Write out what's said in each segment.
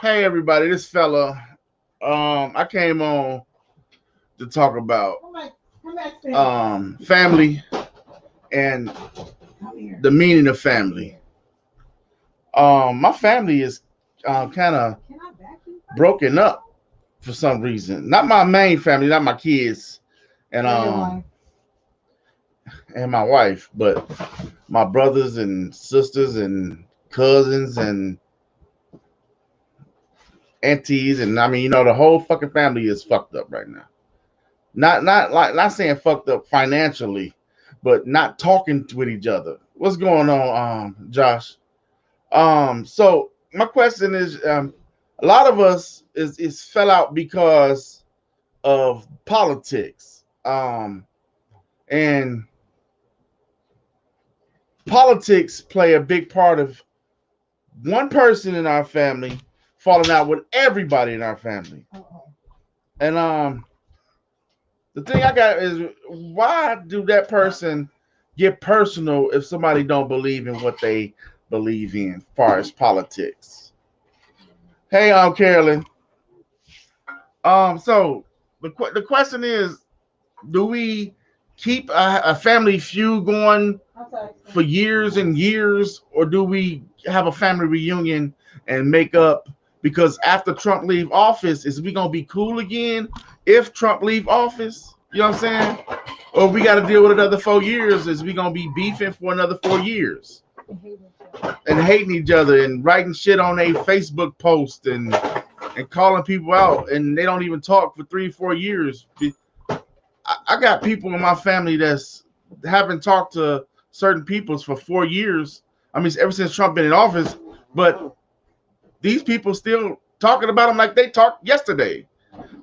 Hey everybody, this fella. I came on to talk about family and the meaning of family. My family is kind of broken up for some reason. Not my main family, not my kids and my wife, but my brothers and sisters and cousins and aunties, and I mean, the whole fucking family is fucked up right now. Not saying fucked up financially, but not talking with each other. What's going on, Josh? So my question is, a lot of us is fell out because of politics. And politics play a big part of one person in our family falling out with everybody in our family. And the thing I got is, why do that person get personal if somebody don't believe in what they believe in, as far as politics? Hey, Carolyn. So the question is, do we keep a family feud going for years and years, or do we have a family reunion and make up? Because after Trump leave office, is we gonna be cool again if Trump leave office? You know what I'm saying? Or we got to deal with another 4 years? Is we gonna be beefing for another 4 years and hating each other and writing shit on a Facebook post and calling people out, and they don't even talk for 3 4 years? I got people in my family that's haven't talked to certain peoples for 4 years. I mean, ever since Trump been in office, but these people still talking about him like they talked yesterday,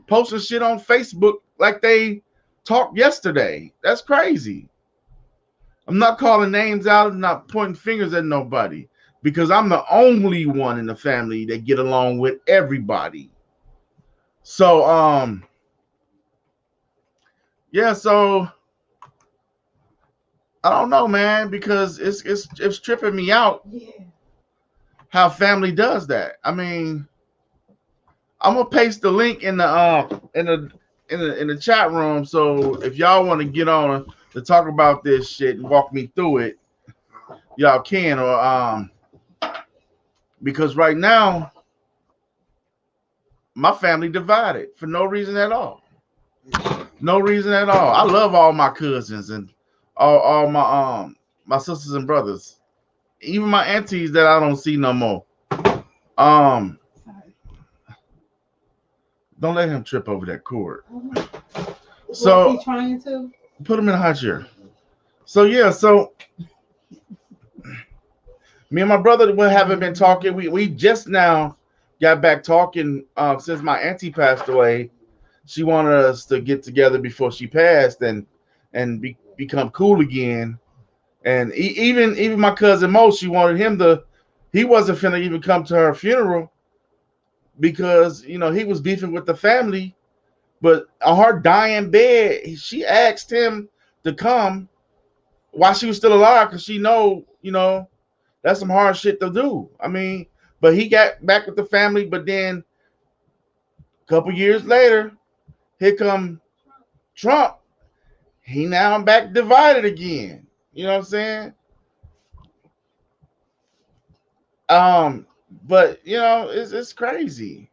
posting shit on Facebook like they talked yesterday. That's crazy. I'm not calling names out. I'm not pointing fingers at nobody, because I'm the only one in the family that get along with everybody. So, yeah, so I don't know, man, because it's tripping me out how family does that. I mean, I'm gonna paste the link in the chat room. So if y'all want to get on to talk about this shit and walk me through it, y'all can. Or because right now my family divided for no reason at all. No reason at all. I love all my cousins and all my sisters and brothers, even my aunties that I don't see no more. Um, don't let him trip over that cord. So he trying to put him in a hot chair. So yeah, so me and my brother haven't been talking. We just now got back talking since my auntie passed away. She wanted us to get together before she passed and become cool again. And even my cousin Mo, she wanted him to. He wasn't finna even come to her funeral because he was beefing with the family. But on her dying bed, she asked him to come while she was still alive, because she that's some hard shit to do. I mean, but he got back with the family. But then a couple years later, here come Trump. He now back divided again. You know what I'm saying? But it's crazy.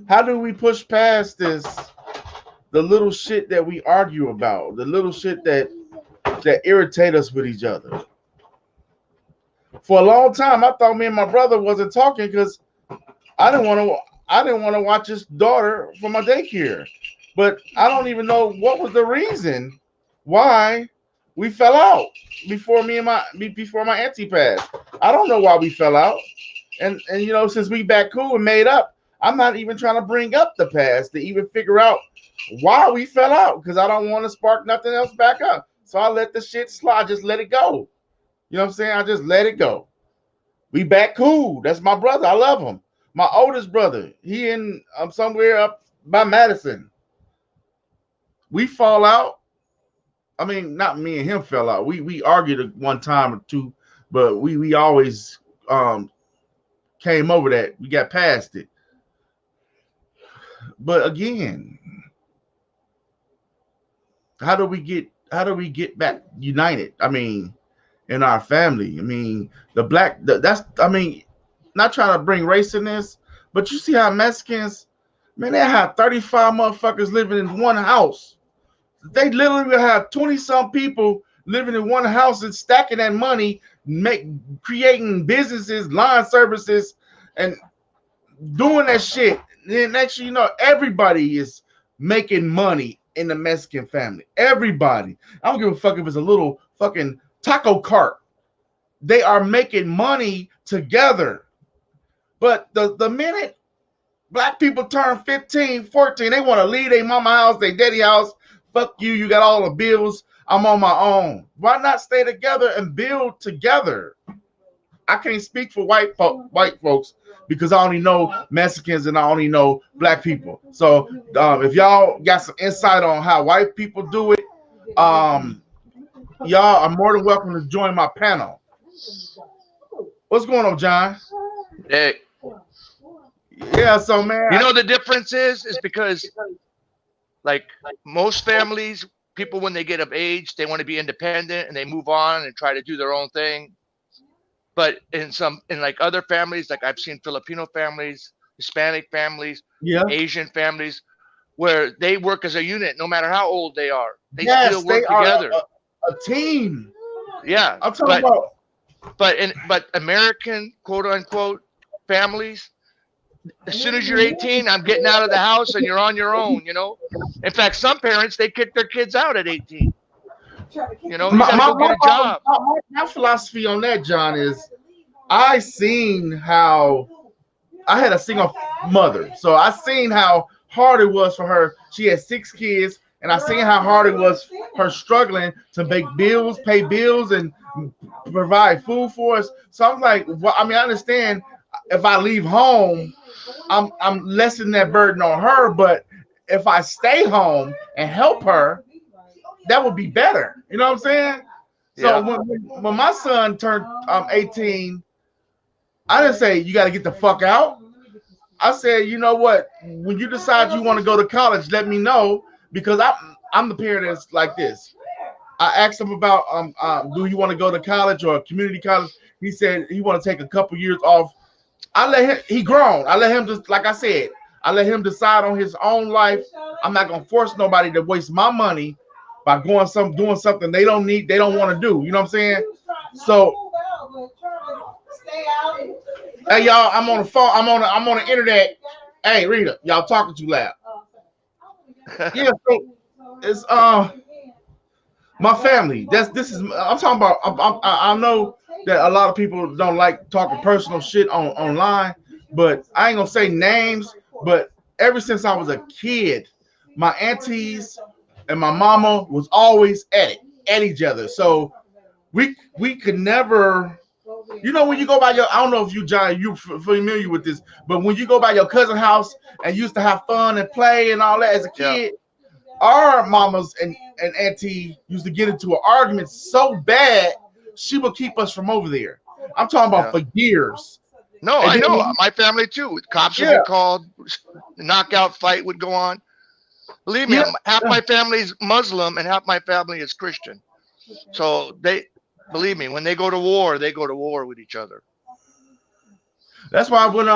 How do we push past this? The little shit that we argue about, the little shit that irritate us with each other. For a long time, I thought me and my brother wasn't talking because I didn't want to watch his daughter for my daycare. But I don't even know what was the reason why we fell out before my auntie passed. I don't know why we fell out. And since we back cool and made up, I'm not even trying to bring up the past to even figure out why we fell out, because I don't want to spark nothing else back up. So I let the shit slide, just let it go. You know what I'm saying? I just let it go. We back cool. That's my brother. I love him. My oldest brother. He in somewhere up by Madison. We fall out. I mean, not me and him fell out. We argued one time or two, but we always came over that. We got past it. But again, how do we get back united? I mean, in our family. I mean, not trying to bring race in this, but you see how Mexicans, man, they have 35 motherfuckers living in one house. They literally have 20 some people living in one house and stacking that money, creating businesses, line services, and doing that shit. Then next thing you know, everybody is making money in the Mexican family. Everybody. I don't give a fuck if it's a little fucking taco cart. They are making money together. But the minute black people turn 15, 14, they want to leave their mama house, their daddy house. Fuck you, you got all the bills. I'm on my own. Why not stay together and build together? I can't speak for white folks because I only know Mexicans and I only know black people. So if y'all got some insight on how white people do it, y'all are more than welcome to join my panel. What's going on, John? Hey. Yeah, so man, you know the difference is because like most families, people when they get of age, they want to be independent and they move on and try to do their own thing. But in like other families, like I've seen Filipino families, Hispanic families, Asian families, where they work as a unit, no matter how old they are. They still work together. A team. Yeah. I'm talking about. But American quote unquote families, as soon as you're 18, I'm getting out of the house and you're on your own, you know. In fact, some parents, they kick their kids out at 18. You know, you gotta go get a job. My philosophy on that, John, is I seen how I had a single mother. So I seen how hard it was for her. She had 6 kids, and I seen how hard it was her struggling to make bills, pay bills, and provide food for us. So I'm like, well, I mean, I understand if I leave home, I'm lessening that burden on her, but if I stay home and help her, that would be better. You know what I'm saying? So when my son turned 18, I didn't say you got to get the fuck out. I said, you know what? When you decide you want to go to college, let me know, because I'm the parent that's like this. I asked him about do you want to go to college or community college? He said he want to take a couple years off. I let him. He grown. I let him just, like I said, I let him decide on his own life. I'm not gonna force nobody to waste my money by doing something they don't need, they don't want to do. You know what I'm saying? So, hey y'all, I'm on the phone. I'm on the internet. Hey Rita, y'all talking too loud. Yeah, so it's my family. I'm talking about. I know that a lot of people don't like talking personal shit online, but I ain't gonna say names. But ever since I was a kid, my aunties and my mama was always at each other. So we could never. You know, when you go by I don't know if you, John, you familiar with this, but when you go by your cousin's house and used to have fun and play and all that as a kid, our mamas and auntie used to get into an argument so bad, she would keep us from over there. I'm talking about for years. No, I know. My family too. Cops would be called, knockout fight would go on. Believe me, half my family's Muslim and half my family is Christian. So believe me, when they go to war with each other. That's why when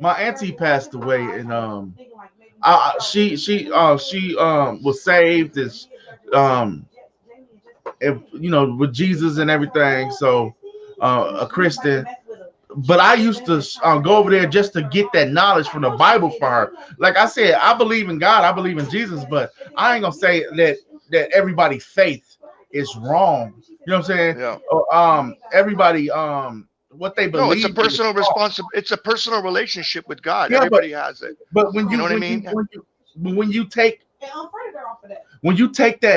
my auntie passed away and she was saved as with Jesus and everything, so a Christian. But I used to go over there just to get that knowledge from the Bible for her. Like I said, I believe in God, I believe in Jesus, but I ain't gonna say that everybody's faith is wrong. You know what I'm saying? Yeah. Everybody what they believe. No, it's a personal responsibility. It's a personal relationship with God. Everybody has it. But when you know what I mean? When you take that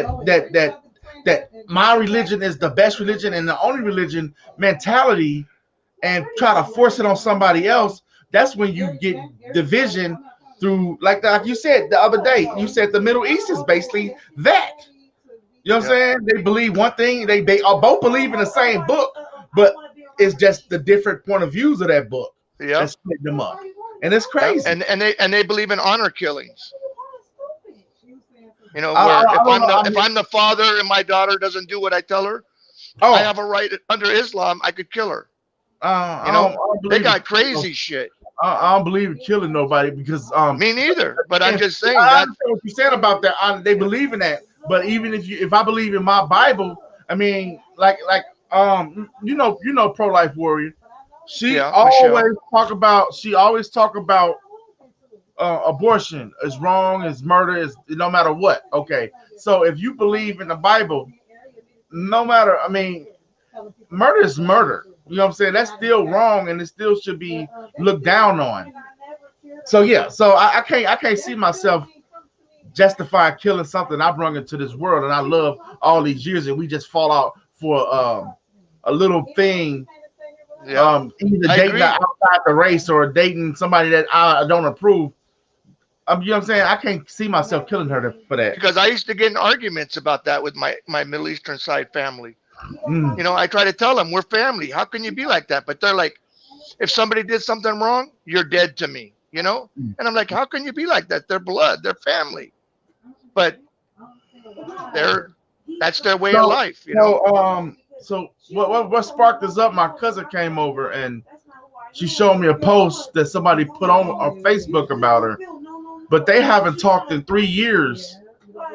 my religion is the best religion and the only religion mentality, and try to force it on somebody else, that's when you get division through, like you said the other day. You said the Middle East is basically that. You know what I'm saying? They believe one thing. They both believe in the same book, but it's just the different point of views of that book. Yeah, that split them up. and it's crazy. And they believe in honor killings. You know, I where don't know. if I'm the father and my daughter doesn't do what I tell her, I have a right under Islam. I could kill her. You know, I don't they believe got crazy shit. I don't believe in killing nobody because Me neither. But I'm just saying I that. understand what you're saying about that. They believe in that. But even if I believe in my Bible, I mean, you know, pro life warrior. She Yeah, always Michelle. talk about abortion is wrong, is murder, is no matter what. Okay, so if you believe in the Bible, no matter, I mean, murder is murder. You know what I'm saying? That's still wrong, and it still should be looked down on. So yeah, so I can't see myself justify killing something I brought into this world, and I love all these years, and we just fall out for a little thing. Yeah, Either I dating agree. outside the race or dating somebody that I don't approve. You know what I'm saying? I can't see myself killing her for that. Because I used to get in arguments about that with my Middle Eastern side family. Mm. You know, I try to tell them we're family. How can you be like that? But they're like, if somebody did something wrong, you're dead to me. You know, and I'm like, how can you be like that? They're blood. They're family. But they're that's their way of So, life. You know. so what sparked this up? My cousin came over and she showed me a post that somebody put on Facebook about her, but they haven't talked in 3 years,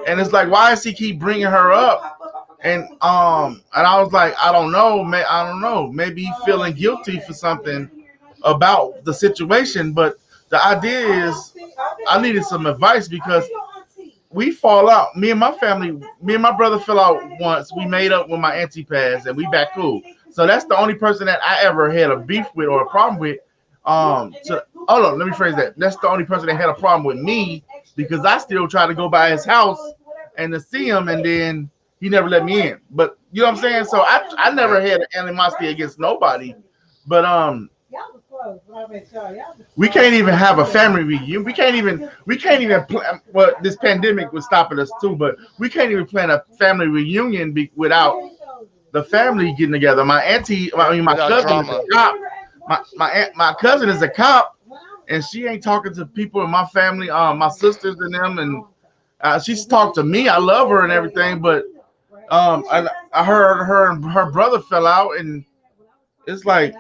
and it's like, why does he keep bringing her up? And I was like, I don't know, I don't know, maybe he's feeling guilty for something about the situation, but the idea is, I needed some advice because we fall out. Me and my brother fell out once. We made up when my auntie passed, and we back cool. So that's the only person that I ever had a beef with or a problem with. Oh no, let me phrase that. That's the only person that had a problem with me because I still try to go by his house and to see him, and then he never let me in. But you know what I'm saying? So I never Yeah. had animosity against nobody. But we can't even have a family reunion. We can't even plan. Well, this pandemic was stopping us too, but we can't even plan a family reunion without the family getting together. My auntie, I mean, my Without cousin is drama. a cop. My cousin is a cop, and she ain't talking to people in my family, my sisters and them, and she's talked to me. I love her and everything, but I heard her and her brother fell out, and it's like,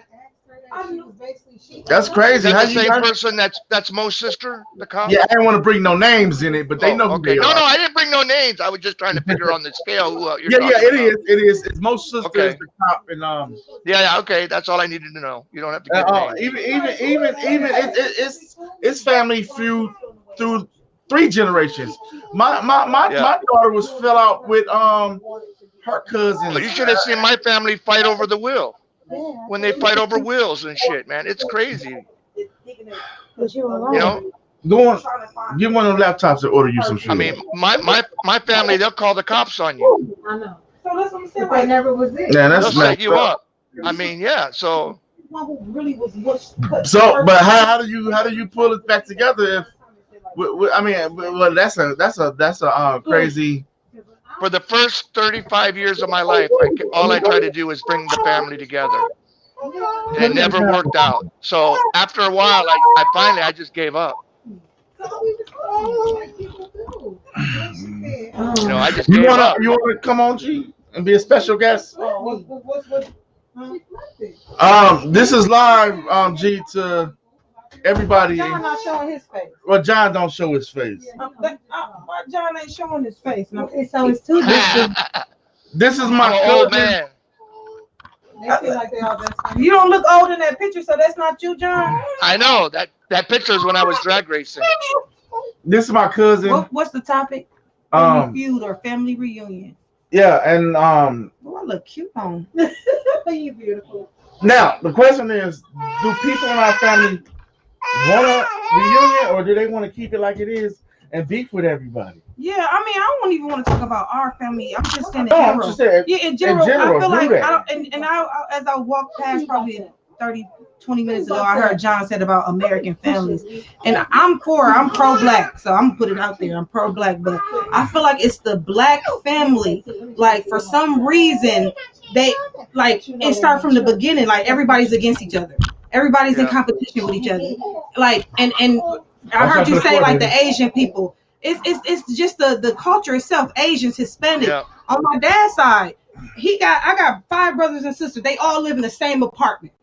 that's Is crazy. that How the you same guys? person that's Mo's sister, the cop? Yeah, I didn't want to bring no names in it, but they Oh, know who okay. they No, are. I didn't bring no names. I was just trying to figure on the scale who you're Yeah, talking it about. is. It is. It's most sisters, Okay. the cop, and Yeah. Okay. That's all I needed to know. You don't have to give names. even it's family feud through 3 generations. Yeah. My daughter was fell out with her Well, cousins. you should have seen my family fight over the will when they fight over wills and shit, man. It's crazy. You know. Go on, get one of them laptops and order you some I shoes. mean, my family, they'll call the cops on you. Yeah, They'll that's set messed you up. up. I mean, yeah. So So, but how do you pull it back together? If I mean, well, that's a crazy. for the first 35 years of my life, all I tried to do was bring the family together, and it never worked out. So after a while, I finally I just gave up. You know, I just You gave wanna up. you wanna come on, G, and be a special guest? This is live, G, to everybody. John not showing his face. Well, John don't show his face. Why John ain't showing his face? No, Okay, so it's two different. This is I'm my an old cousin. man. They feel like they all just. you don't look old in that picture, so that's not you, John. I know that picture is when I was drag racing. This is my cousin. What's the topic? Family Um, feud or family reunion? yeah, and Oh, I look cute on. You beautiful. now the question is, do people in our family want a reunion, or do they want to keep it like it is and beef with everybody? Yeah, I mean, I don't even want to talk about our family. I'm just saying in No, I'm general. just saying. Yeah, in general, general, I feel do like that. I don't, and as I walked past probably 20 minutes ago, I heard John said about American families, and I'm pro-black, so I'm putting it out there. I'm pro-black, but I feel like it's the black family. Like for some reason, they like it started from the beginning. Like everybody's against each other. Everybody's in Yeah. competition with each other. Like, and I Watch heard out you for the say floor, like the baby. Asian people. It's just the culture itself. Asians, Hispanic. Yeah. On my dad's side, I got 5 brothers and sisters. They all live in the same apartment.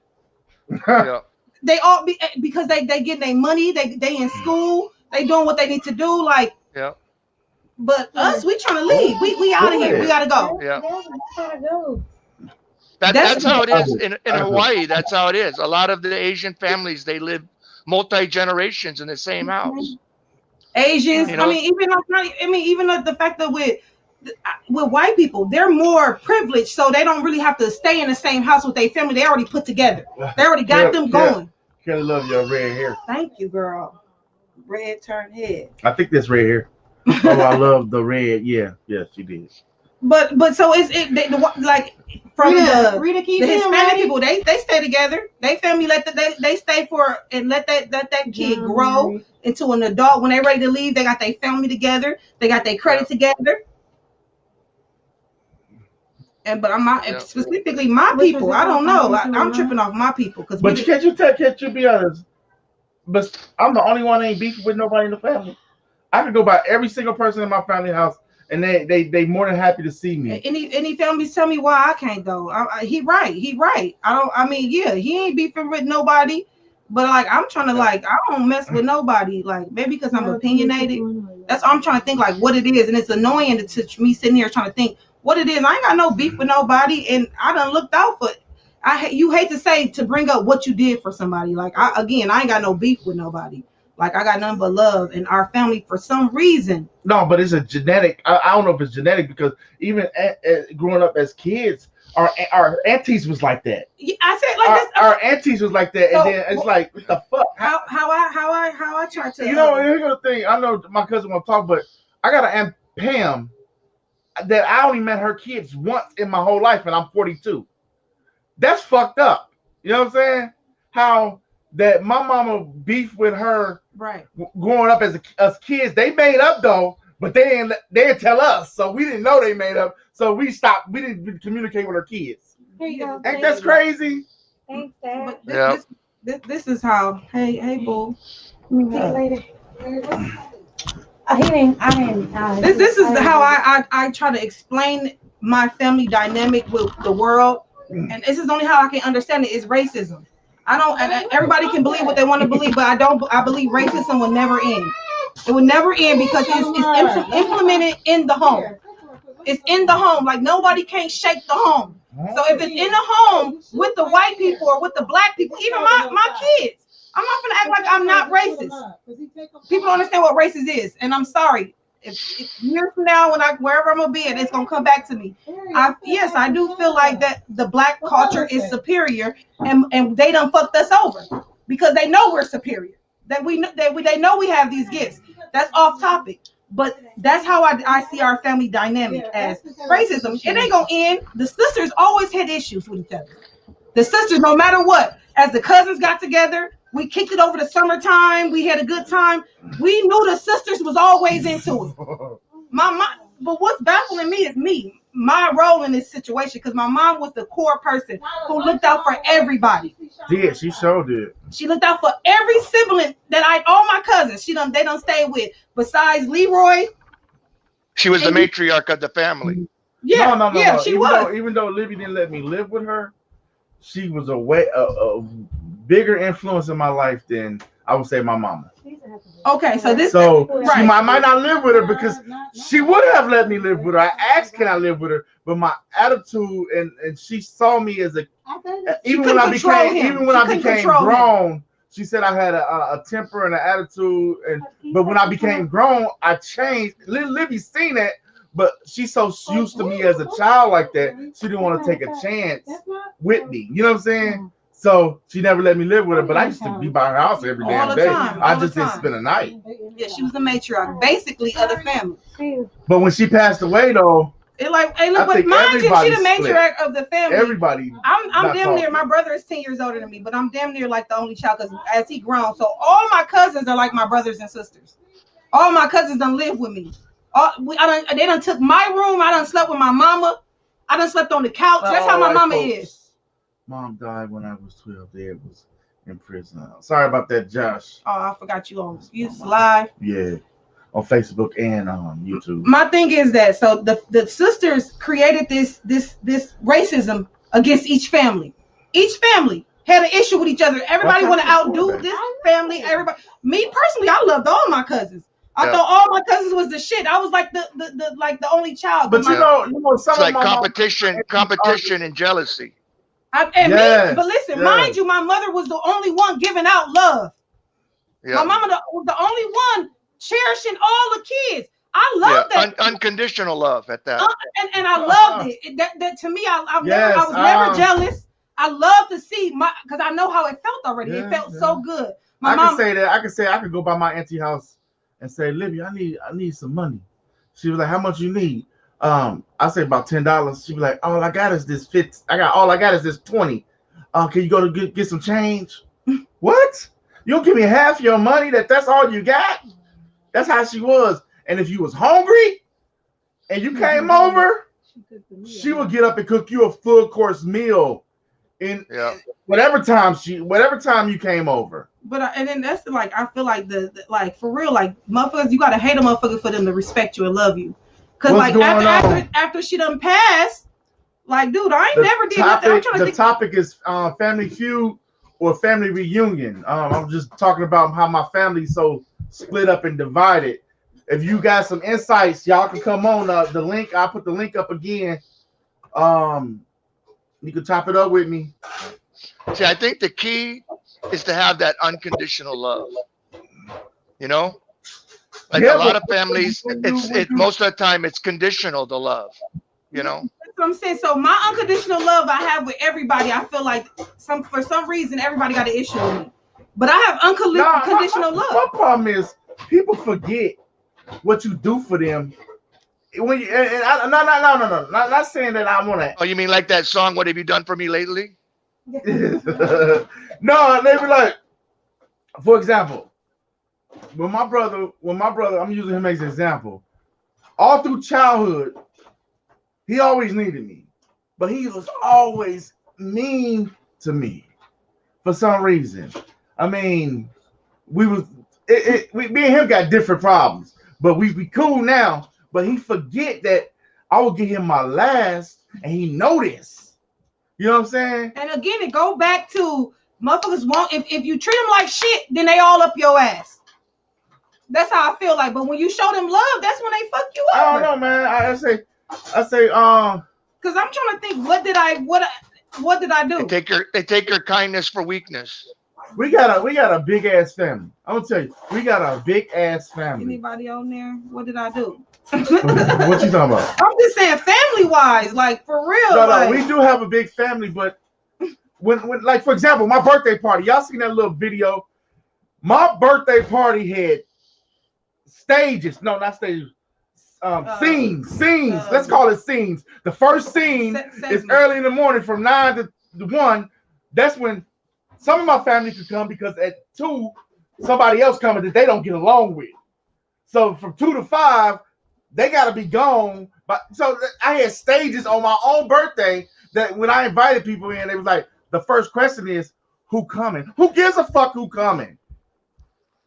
Yeah. They all because they getting their money. They in school. They doing what they need to do. Like, Yeah. but us, we trying to leave. We out of here. We gotta go. Yeah. Gotta go. That's how it is in I do. Hawaii. That's how it is. A lot of the Asian families, they live multi generations in the same house. Asians. You I know. mean, even the fact that with white people, they're more privileged, so they don't really have to stay in the same house with their family. They already put together. They already got them going. Kelly love your red hair. Thank you, girl. Red turned head. I think that's red hair. Oh, I love the red. Yeah, yes, she did. But so like from Rita, the Hispanic people, they stay together. They family they stay for and let that kid grow into an adult. When they ready to leave, they got their family together. They got their credit together. But I'm not specifically my people. I don't know. I'm tripping off my people because. But can't you be honest? But I'm the only one that ain't beefing with nobody in the family. I could go by every single person in my family house, and they more than happy to see me. Any families tell me why I can't though. He right. He ain't beefing with nobody. But like I'm trying to I don't mess with nobody. Like maybe because I'm opinionated. That's all I'm trying to think like what it is, and it's annoying to me sitting here trying to think what it is. I ain't got no beef with nobody, and I done looked out for. You hate to say to bring up what you did for somebody. Like I ain't got no beef with nobody. Like I got nothing but love in our family for some reason. No, but it's a genetic. I don't know if it's genetic because even growing up as kids, our aunties was like that. Yeah, I said like this. Our aunties was like that, and then it's like what the fuck? How I try to. You know, here's the thing. I know my cousin won't talk, but I got an Aunt Pam that I only met her kids once in my whole life, and I'm 42. That's fucked up. You know what I'm saying? How that my mama beef with her right growing up as kids. They made up though, but they didn't tell us, so we didn't know they made up. So we stopped. We didn't communicate with her kids. Here you go. Ain't that crazy? Thanks, Dad. This is how. Hey, boo. See you later. I didn't. This is how I try to explain my family dynamic with the world, and this is only how I can understand it is racism. I don't. And everybody can believe what they want to believe, but I don't. I believe racism will never end. It will never end because it's implemented in the home. It's in the home. Like nobody can't shake the home. So if it's in the home with the white people or with the black people, even my kids, I'm not gonna act like I'm not racist. People don't understand what racist is, and I'm sorry. If years from now, wherever I'm gonna be at, it's gonna come back to me. Yes, I do feel like that the black culture is superior, and they done fucked us over because they know we're superior. That they know we have these gifts. That's off topic, but that's how I see our family dynamic as racism. It ain't gonna end. The sisters always had issues with each other. The sisters, no matter what, as the cousins got together. We kicked it over the summertime. We had a good time. We knew the sisters was always into it. But what's baffling me is my role in this situation, because my mom was the core person who looked out for everybody. Yeah, she sure did. She looked out for every sibling all my cousins. They done stayed with. Besides Leroy, she was the matriarch of the family. Yeah, no. She was. Even though Libby didn't let me live with her, she was a bigger influence in my life than I would say my mama. Okay, so she might not live with her because she would have let me live with her. I asked, can I live with her? But my attitude and she saw me as even when I became grown, she said I had a temper and an attitude, but when I became grown, I changed. Libby seen that. But she's so used to me as a child like that, she didn't want to take a chance with me. You know what I'm saying? So she never let me live with her, but I used to be by her house every damn day. I just didn't spend a night. Yeah, she was the matriarch, basically, of the family. But when she passed away, though, hey, look, mind you, she the matriarch of the family. Everybody. I'm damn near. My brother is 10 years older than me, but I'm damn near like the only child because as he grown, so all my cousins are like my brothers and sisters. All my cousins done live with me. They done took my room. I done slept with my mama. I done slept on the couch. That's how my mama is. Mom died when I was 12. in prison. Sorry about that, Josh. Oh, I forgot you on Excuse Live. Yeah, on Facebook and YouTube. My thing is that so the sisters created this racism against each family. Each family had an issue with each other. Everybody want to outdo this family. Everybody. Me personally, I loved all my cousins. I thought all my cousins was the shit. I was like the only child. But you know, some it's like competition and jealousy. But listen, mind you, my mother was the only one giving out love. Yeah. My mama was the only one cherishing all the kids. I love that. Unconditional love at that. And I loved it. That to me, I was never jealous. I love to see because I know how it felt already. It felt so good. I can say that. I could go by my auntie house and say, Libby, I need some money. She was like, how much you need? I say about $10. She was like, all I got is this all I got is this 20. Can you go to get some change? What? You don't give me half your money? That's all you got? That's how she was. And if you was hungry and you came over, she would get up and cook you a full course meal in whatever time you came over. But and then that's like I feel like the like for real, like motherfuckers, you gotta hate a motherfucker for them to respect you and love you. Cause like after she done passed, like dude, I ain't never did nothing. I'm trying to think. Topic is family feud or family reunion. I'm just talking about how my family's so split up and divided. If you got some insights, y'all can come on the link. I'll put the link up again. You can top it up with me. See, I think the key is to have that unconditional love. You know, like a lot of families, it's most of the time it's conditional, the love. You know. That's what I'm saying. So my unconditional love I have with everybody. I feel like for some reason everybody got an issue with me, but I have unconditional love. My problem is people forget what you do for them. When you, no, not saying that I want to. Oh, you mean like that song? What have you done for me lately? No, they were like, for example, when my brother, I'm using him as an example. All through childhood, he always needed me, but he was always mean to me for some reason. I mean, me and him got different problems. But we cool now. But he forget that I will give him my last, and he noticed. You know what I'm saying? And again, it go back to motherfuckers want if you treat them like shit, then they all up your ass. That's how I feel like. But when you show them love, that's when they fuck you up. I don't know, man. I say, because I'm trying to think, what did I do? They take your kindness for weakness. We got a big ass family. I'm gonna tell you, we got a big ass family. Anybody on there? What did I do? What you talking about? I'm just saying, family wise, like for real. No, we do have a big family, but when like for example, my birthday party, y'all seen that little video? My birthday party had stages. No, not stages. Scenes. Let's call it scenes. The first scene is early in the morning from 9 to 1. That's when some of my family could come because at 2, somebody else coming that they don't get along with. So from 2 to 5, they got to be gone. But so I had stages on my own birthday that when I invited people in, they was like, the first question is, who coming? Who gives a fuck who coming?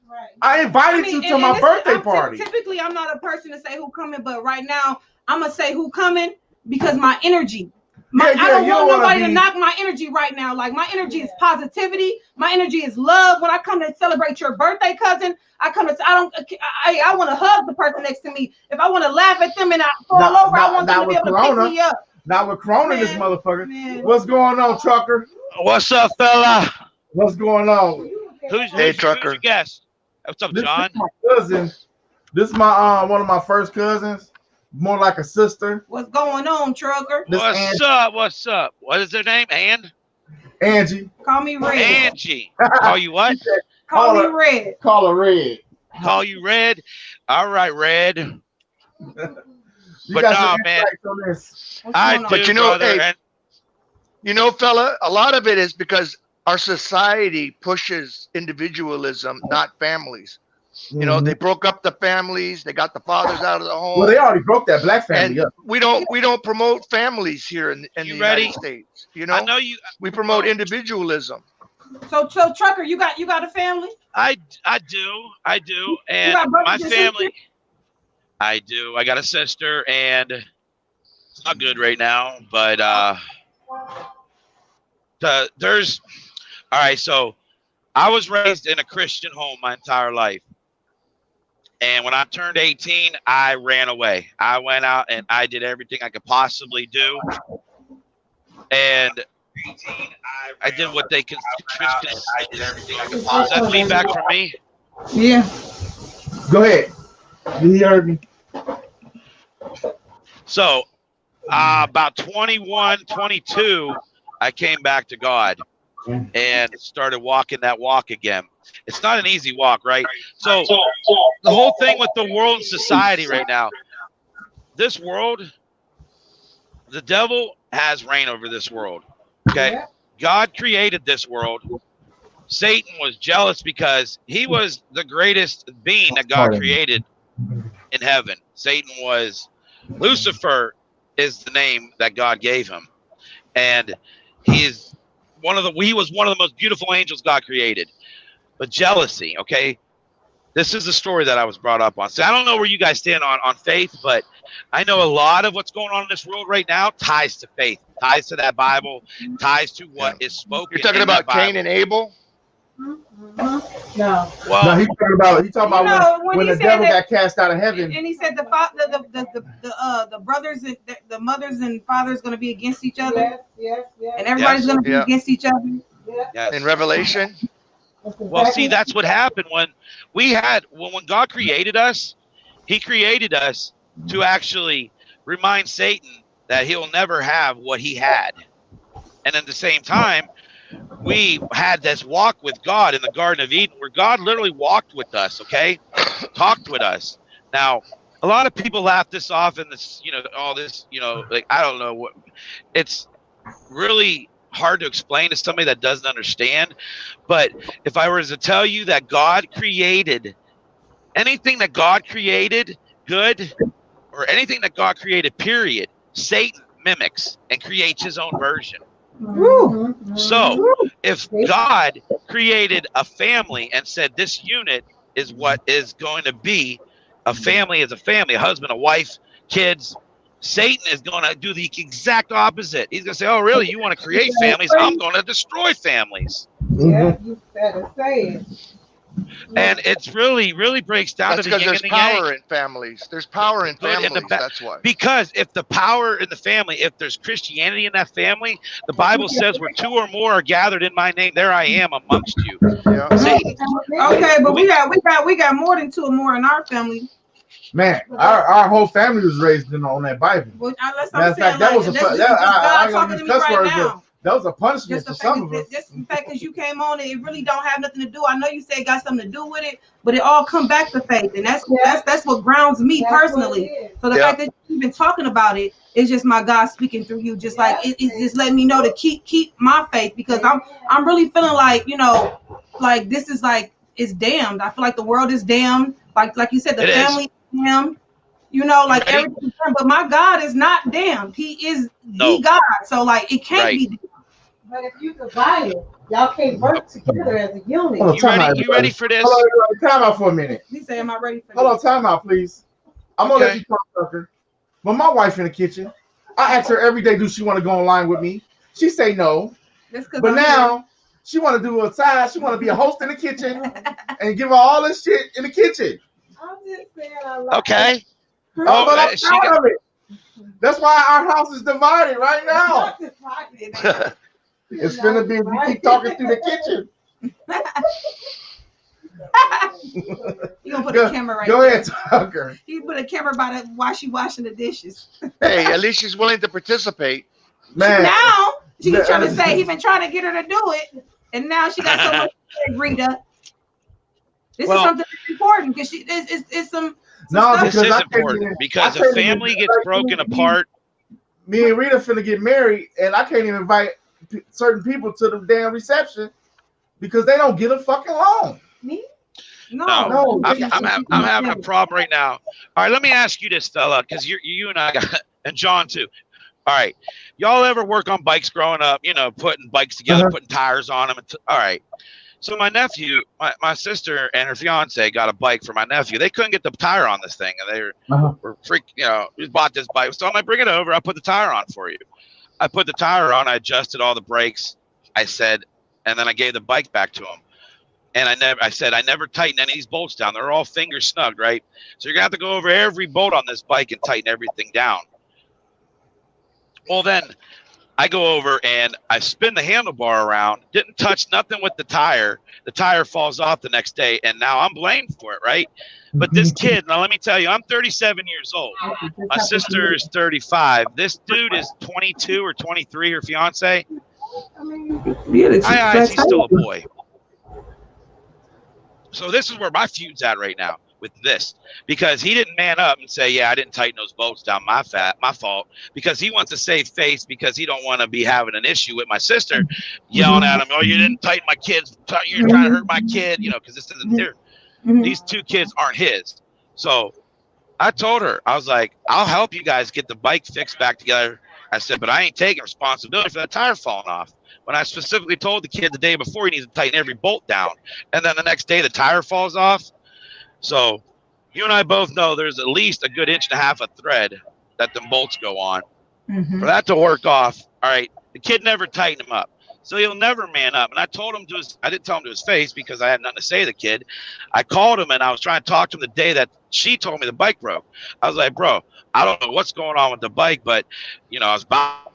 Right. I invited you to my birthday party. Typically, I'm not a person to say who coming, but right now, I'm going to say who coming because my energy. I don't want nobody to knock my energy right now. Like my energy is positivity. My energy is love. When I come to celebrate your birthday, cousin, I want to hug the person next to me. If I want to laugh at them and I fall over, I want them to be able to pick me up. Now with Corona, this motherfucker. Man. What's going on, Trucker? What's up, fella? What's going on? Who's Trucker? Who's your guest? What's up, John? This is my cousin. This is my one of my first cousins. More like a sister. What's going on, Trucker? What's up? What's up? What is her name? Angie. Call me Red. Angie. Call you what? Call me Red. Call her Red. Call you Red. All right, Red. But nah, man. But you know, hey, you know, fella, a lot of it is because our society pushes individualism, not families. You know, they broke up the families. They got the fathers out of the home. Well, they already broke that black family up. We don't promote families here in the United States. You know, I know you. We promote individualism. So Trucker, you got a family? I do, and my family. I do. I got a sister, and it's not good right now, but there's all right. So I was raised in a Christian home my entire life. And when I turned 18, I ran away. I went out and I did everything I could possibly do. And I did what they consider. I did everything I could possibly. Is that feedback from me? Yeah. Go ahead. You heard me. So about 21, 22, I came back to God and started walking that walk again. It's not an easy walk, right? So the whole thing with the world and society right now, this world, the devil has reign over this world. Okay. God created this world. Satan was jealous because he was the greatest being that God created in heaven. Satan was, Lucifer is the name that God gave him. And he was one of the most beautiful angels God created. But jealousy, okay? This is the story that I was brought up on. So I don't know where you guys stand on faith, but I know a lot of what's going on in this world right now ties to faith, ties to that Bible, ties to what is spoken. You're talking about Cain and Abel? No. Well, no, he's talking about when the devil got cast out of heaven. And he said the brothers, the mothers and fathers going to be against each other. Yes. And everybody's going to be against each other. yes. In Revelation? Well, see, that's what happened when God created us. He created us to actually remind Satan that he'll never have what he had. And at the same time, we had this walk with God in the Garden of Eden where God literally walked with us, okay? Talked with us. Now, a lot of people laugh this off and this, all this, like, I don't know what, it's really hard to explain to somebody that doesn't understand. But if I were to tell you that God created anything that God created good, or anything that God created, period, Satan mimics and creates his own version. So if God created a family and said this unit is what is going to be a family, is a family, a husband, a wife, kids, Satan is going to do the exact opposite. He's going to say, oh, really? You want to create families? I'm going to destroy families. Yeah, you better say it. And it's really breaks down That's to the because yin there's and the yang. power in families. There's power in Good families. and the That's why. Because if the power in the family, if there's Christianity in that family, the Bible says where two or more are gathered in my name, there I am amongst you. Yeah. Satan, Okay, but we got more than two or more in our family. Man, our whole family was raised on that Bible. Well, Matter of fact, that was I ain't gonna use cuss words, but that was a punishment for some of us. Just the fact because you came on it really don't have nothing to do. I know you said it got something to do with it, but it all come back to faith, and that's what grounds me personally. So the fact that you've been talking about it is just my God speaking through you. Just like it's just letting me know to keep my faith, because I'm really feeling like like this is like it's damned. I feel like the world is damned. Like you said, the family is damned. Like everything, but my God is not damned. He is the God. So like it can't be damned. But if you divide it, y'all can't work together as a unit. You ready for this? Hold on, time out for a minute. He said, am I ready for Hold on, time out, please. I'm gonna let you talk, Tucker. When my wife in the kitchen, I ask her every day, do she want to go online with me? She say no. But now she want to do a side. She want to be a host in the kitchen and give her all this shit in the kitchen. I'm just saying okay. But I'm proud of it. That's why our house is divided right now. It's gonna be we keep talking through the kitchen. You gonna put a camera right Go there. ahead, Tucker. You put a camera by the while she washing the dishes. Hey, at least she's willing to participate. Man, now she's trying to say he been trying to get her to do it, and now she got so much to say, Rita. This is something that's important because it's some. No, this is important because if family gets broken apart. Me and Rita finna get married, and I can't even invite certain people to the damn reception because they don't get a fucking along. Me? No. I'm having a problem right now. All right, let me ask you this, fella, because you and I got, and John too. All right. Y'all ever work on bikes growing up? You know, putting bikes together, putting tires on them. All right. So my nephew, my sister and her fiance got a bike for my nephew. They couldn't get the tire on this thing, and they were freaking. You know, we bought this bike. So I'm like, bring it over. I'll put the tire on for you. I put the tire on. I adjusted all the brakes. I said, and then I gave the bike back to him. And I said, I never tighten any of these bolts down. They're all finger snugged, right? So you're gonna have to go over every bolt on this bike and tighten everything down. Well, then I go over and I spin the handlebar around, didn't touch nothing with the tire. The tire falls off the next day, and now I'm blamed for it, right? But this kid, now let me tell you, I'm 37 years old. My sister is 35. This dude is 22 or 23, her fiance. He's still a boy. So this is where my feud's at right now with this, because he didn't man up and say, yeah, I didn't tighten those bolts down, my fault, because he wants to save face, because he don't want to be having an issue with my sister yelling at him, oh, you didn't tighten my kids, you're trying to hurt my kid, you know, because this isn't here. These two kids aren't his. So I told her, I was like, I'll help you guys get the bike fixed back together. I said, but I ain't taking responsibility for that tire falling off. When I specifically told the kid the day before he needs to tighten every bolt down, and then the next day the tire falls off. So you and I both know there's at least a good 1.5 inches of thread that the bolts go on. For that to work off, all right, the kid never tightened him up. So he'll never man up. And I told him I didn't tell him to his face because I had nothing to say to the kid. I called him and I was trying to talk to him the day that she told me the bike broke. I was like, bro, I don't know what's going on with the bike, but, you know, I was about.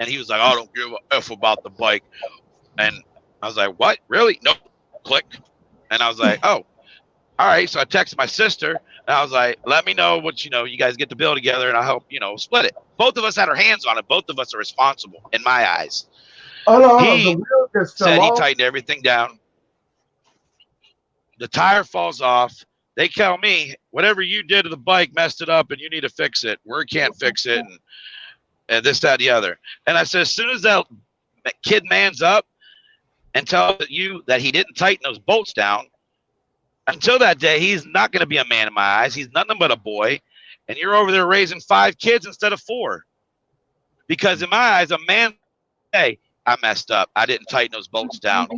And he was like, I don't give a F about the bike. And I was like, what? Really? No. Click. And I was like, oh, all right. So I texted my sister and I was like, let me know what, you know, you guys get the bill together and I'll help, you know, split it. Both of us had our hands on it. Both of us are responsible in my eyes. He said he tightened everything down. The tire falls off. They tell me, whatever you did to the bike messed it up and you need to fix it. We can't fix it. And this, that, the other. And I said, as soon as that kid mans up and tells you that he didn't tighten those bolts down, until that day, he's not going to be a man in my eyes. He's nothing but a boy. And you're over there raising 5 kids instead of 4. Because in my eyes, a man, hey, I messed up. I didn't tighten those bolts down.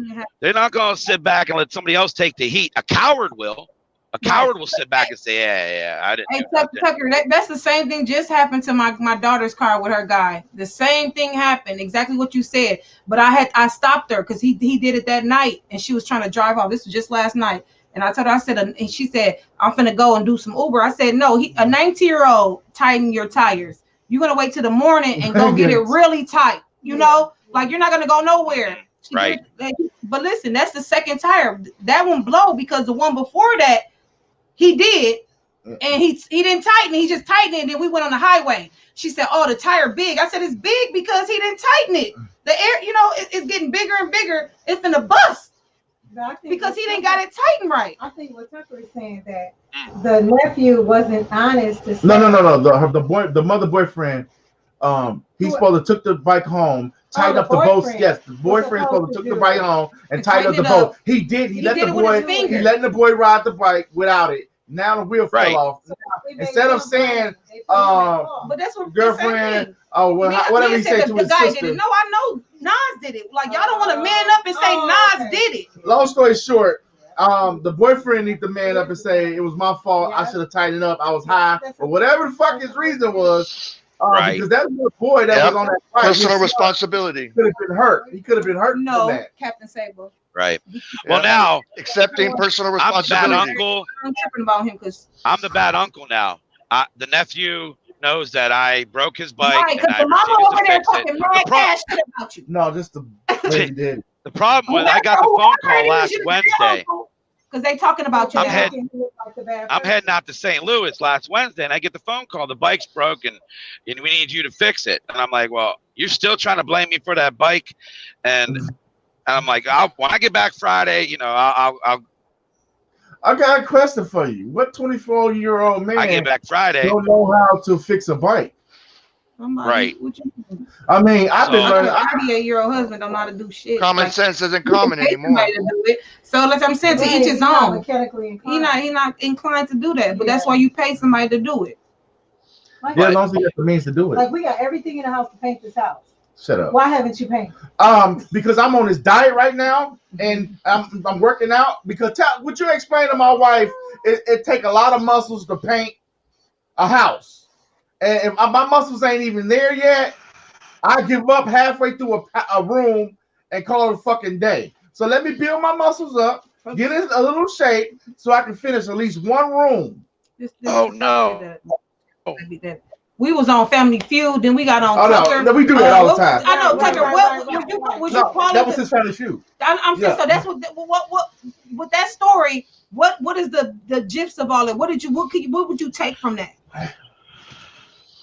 They're not going to sit back and let somebody else take the heat. A coward will. A coward will sit back and say, yeah, I didn't. Hey, Tucker, that's the same thing just happened to my daughter's car with her guy. The same thing happened, exactly what you said. But I stopped her because he did it that night, and she was trying to drive off. This was just last night. And I told her, I said, and she said, I'm finna go and do some Uber. I said, no, a 19-year-old tighten your tires. You're going to wait till the morning and go get it really tight. You know, like you're not going to go nowhere. Right. But listen, that's the second tire. That one blow because the one before that, he did. And he didn't tighten it. He just tightened it. And then we went on the highway. She said, oh, the tire big. I said, it's big because he didn't tighten it. The air, you know, it's getting bigger and bigger. It's finna bust. Because he didn't got it tightened right. I think what Tucker is saying that the nephew wasn't honest to say. No. The mother boyfriend, he's supposed to took the bike home, tighten up the bolts. Yes, the boyfriend supposed to took the bike home and tighten up the bolt. He did. He let the boy ride the bike without it. Now the wheel fell off. Instead of saying, but that's what girlfriend, whatever he said to his sister. Did it. No, I know Nas did it. Like y'all don't want to man up and say Nas did it. Long story short, the boyfriend needs to man up and say it was my fault. I should have tightened up. I was high, or whatever the fuck his reason was. Because that little boy that was on that bike, personal responsibility, could have been hurt. He could have been hurt. No, from that. Captain Sable. Right. Well, now accepting personal responsibility. I'm the bad uncle. I'm tripping about him because I'm the bad uncle now. The nephew knows that I broke his bike. Right, because the mama over there talking mad cash shit about you. No, just the way he did. The problem was I got the phone call last Wednesday. Because they talking about you I'm heading out to St. Louis last Wednesday, and I get the phone call. The bike's broken, and we need you to fix it. And I'm like, well, you're still trying to blame me for that bike? And I'm like, when I get back Friday, you know, I'll. I got a question for you. What 24-year-old man I get back Friday don't know how to fix a bike? Right. I mean, I've been learning. My 38-year-old husband don't know how to do shit. Common sense isn't common anymore. So like I'm saying, to each his own. He not inclined to do that, but that's why you pay somebody to do it. My Yeah, as God. long as you got the means to do it. Like we got everything in the house to paint this house. Shut up. Why haven't you painted? Because I'm on this diet right now and I'm working out. Because would you explain to my wife it take a lot of muscles to paint a house, and if my muscles ain't even there yet, I give up halfway through a room and call it a fucking day. So let me build my muscles up, get in a little shape, so I can finish at least one room. Oh no! We was on Family Feud, then we got on Tucker. No, we do that all the time. I know, Tucker. Right. Would you call that it? was his Family Feud. I'm saying so. That's what with that story. What is the gist of all that? What would you take from that?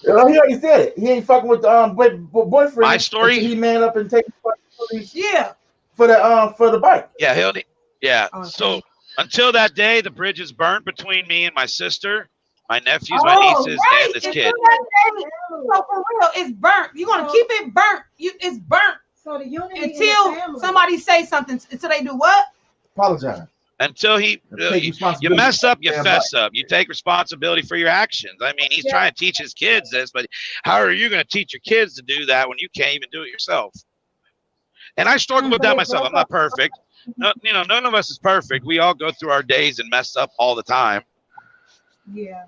He already said it. He ain't fucking with the boyfriend. My story. He man up and take Yeah. For the bike. Yeah, yeah. Oh, so until that day, the bridge is burnt between me and my sister, my nephews, my nieces, and this kid. So for real, it's burnt. You're gonna keep it burnt. It's burnt. So the unity until somebody say something. Until they do what? Apologize. Until you mess up, you fess up. You take responsibility for your actions. I mean, he's trying to teach his kids this, but how are you going to teach your kids to do that when you can't even do it yourself? And I struggle with that myself. I'm not perfect. No, none of us is perfect. We all go through our days and mess up all the time. Yeah.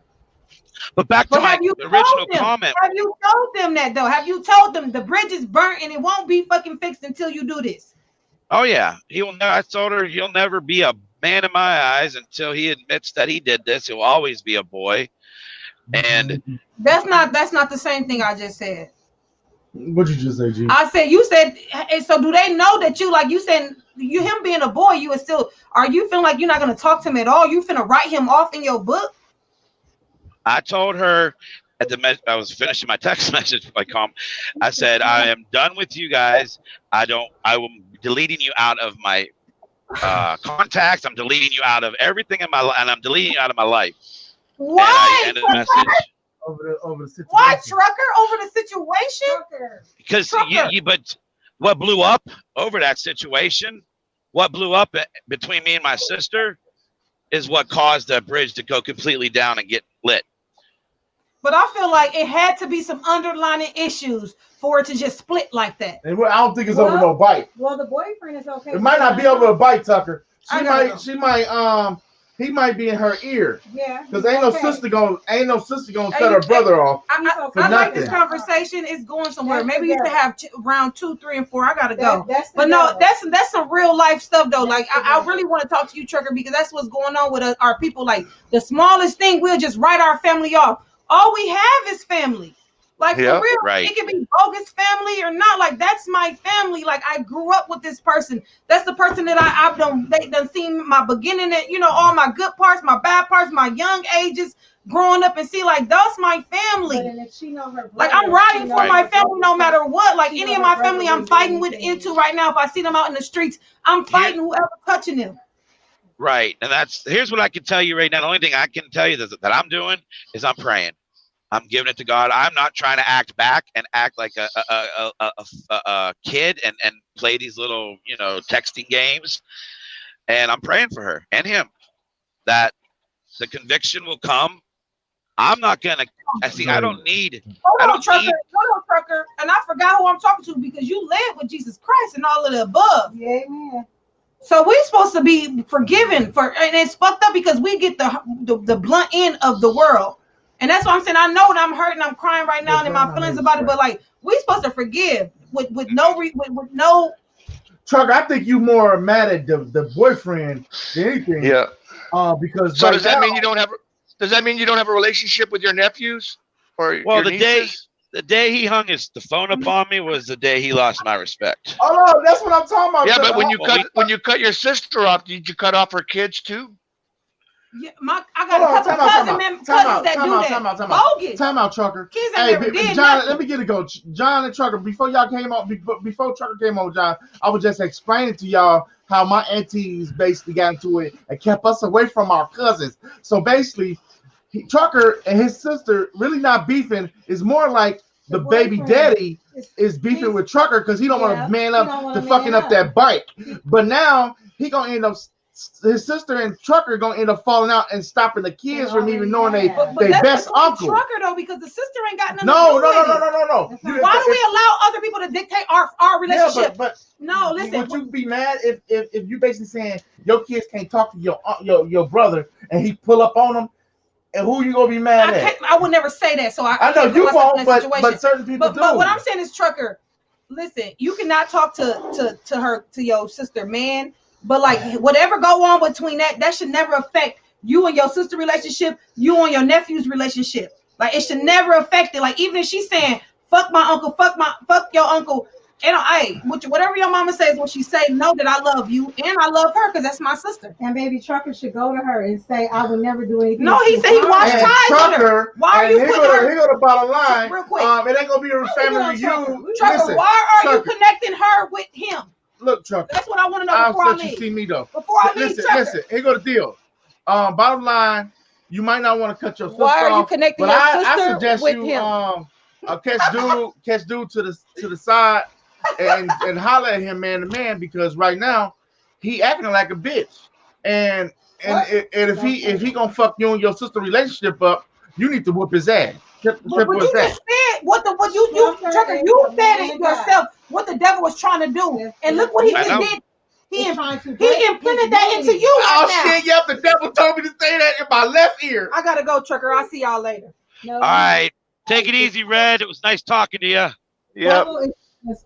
But back to my original comment. Have you told them that though? Have you told them the bridge is burnt and it won't be fucking fixed until you do this? Oh yeah, I told her he'll never be a man in my eyes until he admits that he did this. He'll always be a boy. And that's not the same thing I just said. What'd you just say, G? I said you said. So do they know that you like you said him being a boy? You are still. Are you feeling like you're not gonna talk to him at all? You finna write him off in your book? I told her I was finishing my text message. I said I am done with you guys. I am deleting you out of my contacts. I'm deleting you out of everything in my life, and I'm deleting you out of my life. Why? And I ended the message. Over the situation. Why, Trucker? Over the situation? Because but what blew up over that situation, what blew up between me and my sister, is what caused the bridge to go completely down and get lit. But I feel like it had to be some underlying issues for it to just split like that. And I don't think it's over no bite. Well, the boyfriend is okay. It might not be over a bite, Tucker. He might be in her ear. Yeah. Because ain't no sister gonna cut her brother off. I like this conversation. It's going somewhere. Maybe you should have round 2, 3, and 4. I gotta go. But no, that's some real life stuff though. Like I really want to talk to you, Trucker, because that's what's going on with our people. Like the smallest thing, we'll just write our family off. All we have is family. Like for real, right. It can be bogus family or not. Like that's my family. Like I grew up with this person. That's the person that they done seen my beginning and all my good parts, my bad parts, my young ages, growing up and see like that's my family. But if she know her brother, like I'm riding for my family no matter what. Like any of my family I'm fighting into right now. If I see them out in the streets, I'm fighting whoever touching them. Right. And here's what I can tell you right now. The only thing I can tell you that I'm doing is I'm praying. I'm giving it to God. I'm not trying to act back and act like a kid and play these little, texting games. And I'm praying for her and him that the conviction will come. I'm not going to, I don't need. Trucker. And I forgot who I'm talking to because you live with Jesus Christ and all of the above. Yeah, amen. So we're supposed to be forgiven and it's fucked up because we get the blunt end of the world. And that's what I'm saying. I know that I'm hurting, I'm crying right now, and in my feelings about it. But like, we supposed to forgive with no. Trucker, I think you more mad at the boyfriend than anything. Yeah. Because so does that mean you don't have? Does that mean you don't have a relationship with your nephews or your nieces? The day he hung the phone up on me was the day he lost my respect. Oh no, that's what I'm talking about. Yeah, but when you cut your sister off, did you cut off her kids too? Yeah, I got a couple cousins that do that. Bogus. Time out, Trucker. Kids ain't never did John, nothing. let me get it go. John and Trucker, before y'all came on, before Trucker came on, John, I was just explaining to y'all how my aunties basically got into it and kept us away from our cousins. So basically, Trucker and his sister really not beefing. It's more like the baby daddy is beefing with Trucker because he don't want to man up to fucking up that bike. But now he gonna end up his sister and Trucker gonna end up falling out and stopping the kids from even knowing they that's best uncle. Trucker though, because the sister ain't got nothing No. to do with it. Why do we allow other people to dictate our relationship? Yeah, but no, listen. Would you be mad if you basically saying your kids can't talk to your brother and he pull up on them? And who you gonna be mad at? I would never say that. So I know you won't, but certain people do. But what I'm saying is, Trucker, listen, you cannot talk to your sister, man. But like whatever go on between that should never affect you and your sister relationship, you and your nephew's relationship. Like it should never affect it. Like even if she's saying, fuck my uncle, fuck your uncle. And hey, whatever your mama says, what she say, know that I love you and I love her because that's my sister. And baby Trucker should go to her and say, I would never do anything. No, he said he watched ties with her. Why are you putting her? Here go the bottom line. Real quick. It ain't gonna be a family reunion. Trucker, Listen, why are you connecting her with him? Look, Trucker. That's what I want to know before I leave. You see me though. Before I leave, listen. Here go the deal. Bottom line, you might not want to cut your sister off. Why are you connecting your sister I suggest with you him? catch dude to the side and holler at him man to man, because right now he acting like a bitch. And if he gonna fuck you and your sister relationship up, you need to whoop his ass. But you just said what you Trucker, you said it yourself what the devil was trying to do, and look what he just did. He implanted that into you right now. Shit, yep, the devil told me to say that in my left ear. I gotta go, Trucker. I'll see y'all later. All right, take it easy, Red. It was nice talking to you. Yeah.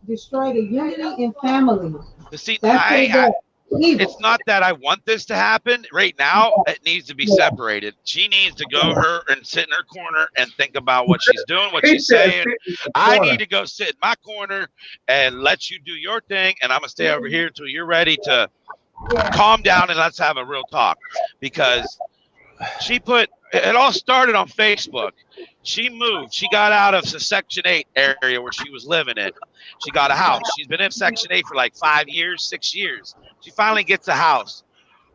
Destroy the unity in family. See, it's not that I want this to happen right now. It needs to be separated. She needs to go and sit in her corner and think about what she's doing, what she's saying. I need to go sit in my corner and let you do your thing, and I'm gonna stay over here until you're ready to calm down and let's have a real talk. Because it all started on Facebook. She moved. She got out of the Section 8 area where she was living in. She got a house. She's been in Section 8 for like 5 years, 6 years. She finally gets a house.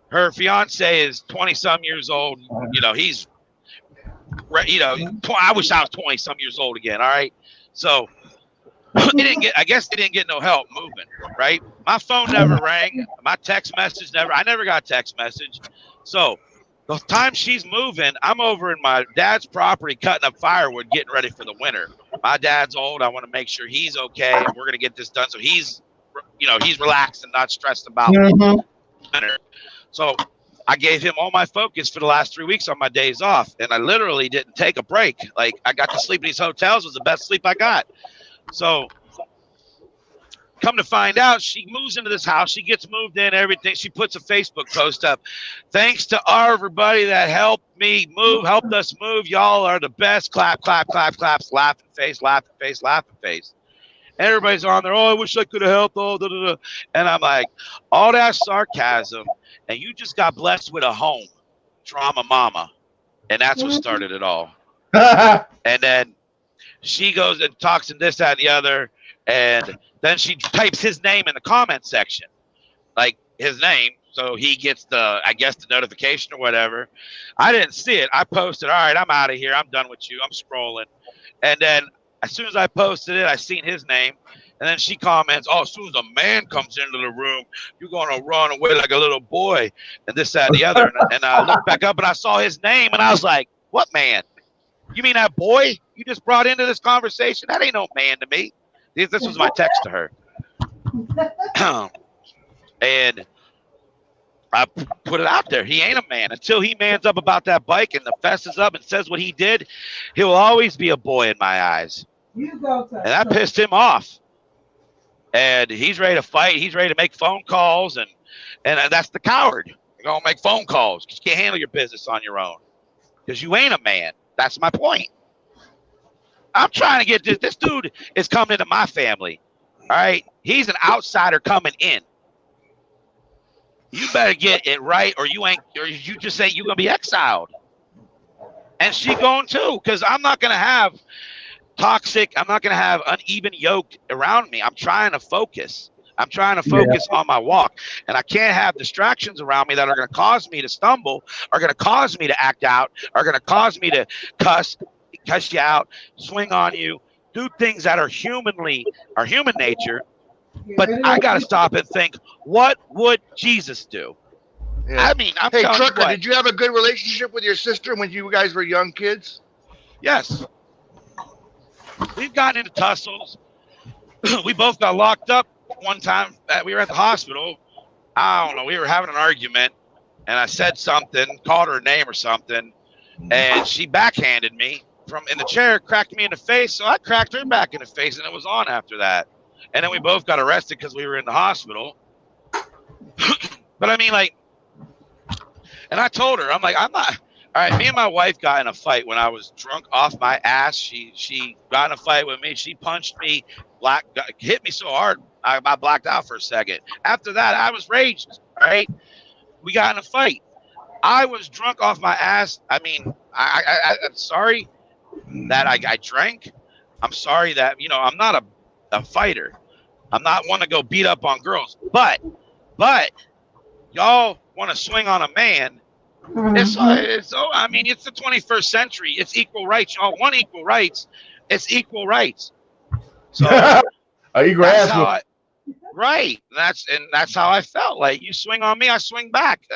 Her fiance is 20-some years old. You know, I wish I was 20-some years old again, all right? So I guess they didn't get no help moving, right? My phone never rang. My text message I never got a text message. So the time she's moving, I'm over in my dad's property cutting up firewood, getting ready for the winter. My dad's old. I want to make sure he's okay, and we're going to get this done so he's relaxed and not stressed about winter. So I gave him all my focus for the last 3 weeks on my days off, and I literally didn't take a break. Like, I got to sleep in these hotels. It was the best sleep I got. So come to find out, she moves into this house. She gets moved in, everything. She puts a Facebook post up. Thanks to everybody that helped us move. Y'all are the best. Clap, clap, clap, claps. Laughing face, laughing face, laughing face. Everybody's on there. Oh, I wish I could have helped. Oh, da, da, da. And I'm like, all that sarcasm. And you just got blessed with a home. Drama mama. And that's what started it all. And then she goes and talks and this, that, and the other. And then she types his name in the comment section, like his name. So he gets the notification or whatever. I didn't see it. I posted, all right, I'm out of here. I'm done with you. I'm scrolling. And then as soon as I posted it, I seen his name. And then she comments, oh, as soon as a man comes into the room, you're going to run away like a little boy. And this, that, and the other. And I looked back up and I saw his name. And I was like, what man? You mean that boy you just brought into this conversation? That ain't no man to me. This was my text to her. And I put it out there. He ain't a man. Until he mans up about that bike and the fesses up and says what he did, he'll always be a boy in my eyes. And that pissed him off. And he's ready to fight. He's ready to make phone calls. And that's the coward. You're going to make phone calls because you can't handle your business on your own. Because you ain't a man. That's my point. I'm trying to get this. This dude is coming into my family. All right. He's an outsider coming in. You better get it right, or you just say you're gonna be exiled. And she going too, because I'm not gonna have toxic, I'm not gonna have uneven yoke around me. I'm trying to focus. I'm trying to focus on my walk. And I can't have distractions around me that are gonna cause me to stumble, are gonna cause me to act out, are gonna cause me to cuss you out, swing on you, do things that are human nature. But I got to stop and think, what would Jesus do? Yeah. I mean, I'm Hey, telling you Trucker, what. did you have a good relationship with your sister when you guys were young kids? Yes, we've gotten into tussles. We both got locked up one time. We were at the hospital. I don't know. We were having an argument, and I said something, called her a name or something, and she backhanded me from in the chair, cracked me in the face. So I cracked her back in the face, and it was on after that. And then we both got arrested because we were in the hospital. But I mean, like, and I told her, I'm like, I'm not. All right, me and my wife got in a fight when I was drunk off my ass. She got in a fight with me. She punched me, hit me so hard I blacked out for a second. After that, I was raged. All right, we got in a fight. I was drunk off my ass. I mean, I'm sorry that I drank. I'm sorry that I'm not a fighter. I'm not one to go beat up on girls. But y'all want to swing on a man. It's I mean, it's the 21st century. It's equal rights. Y'all want equal rights. It's equal rights. So that's how I, right. That's how I felt. Like, you swing on me, I swing back.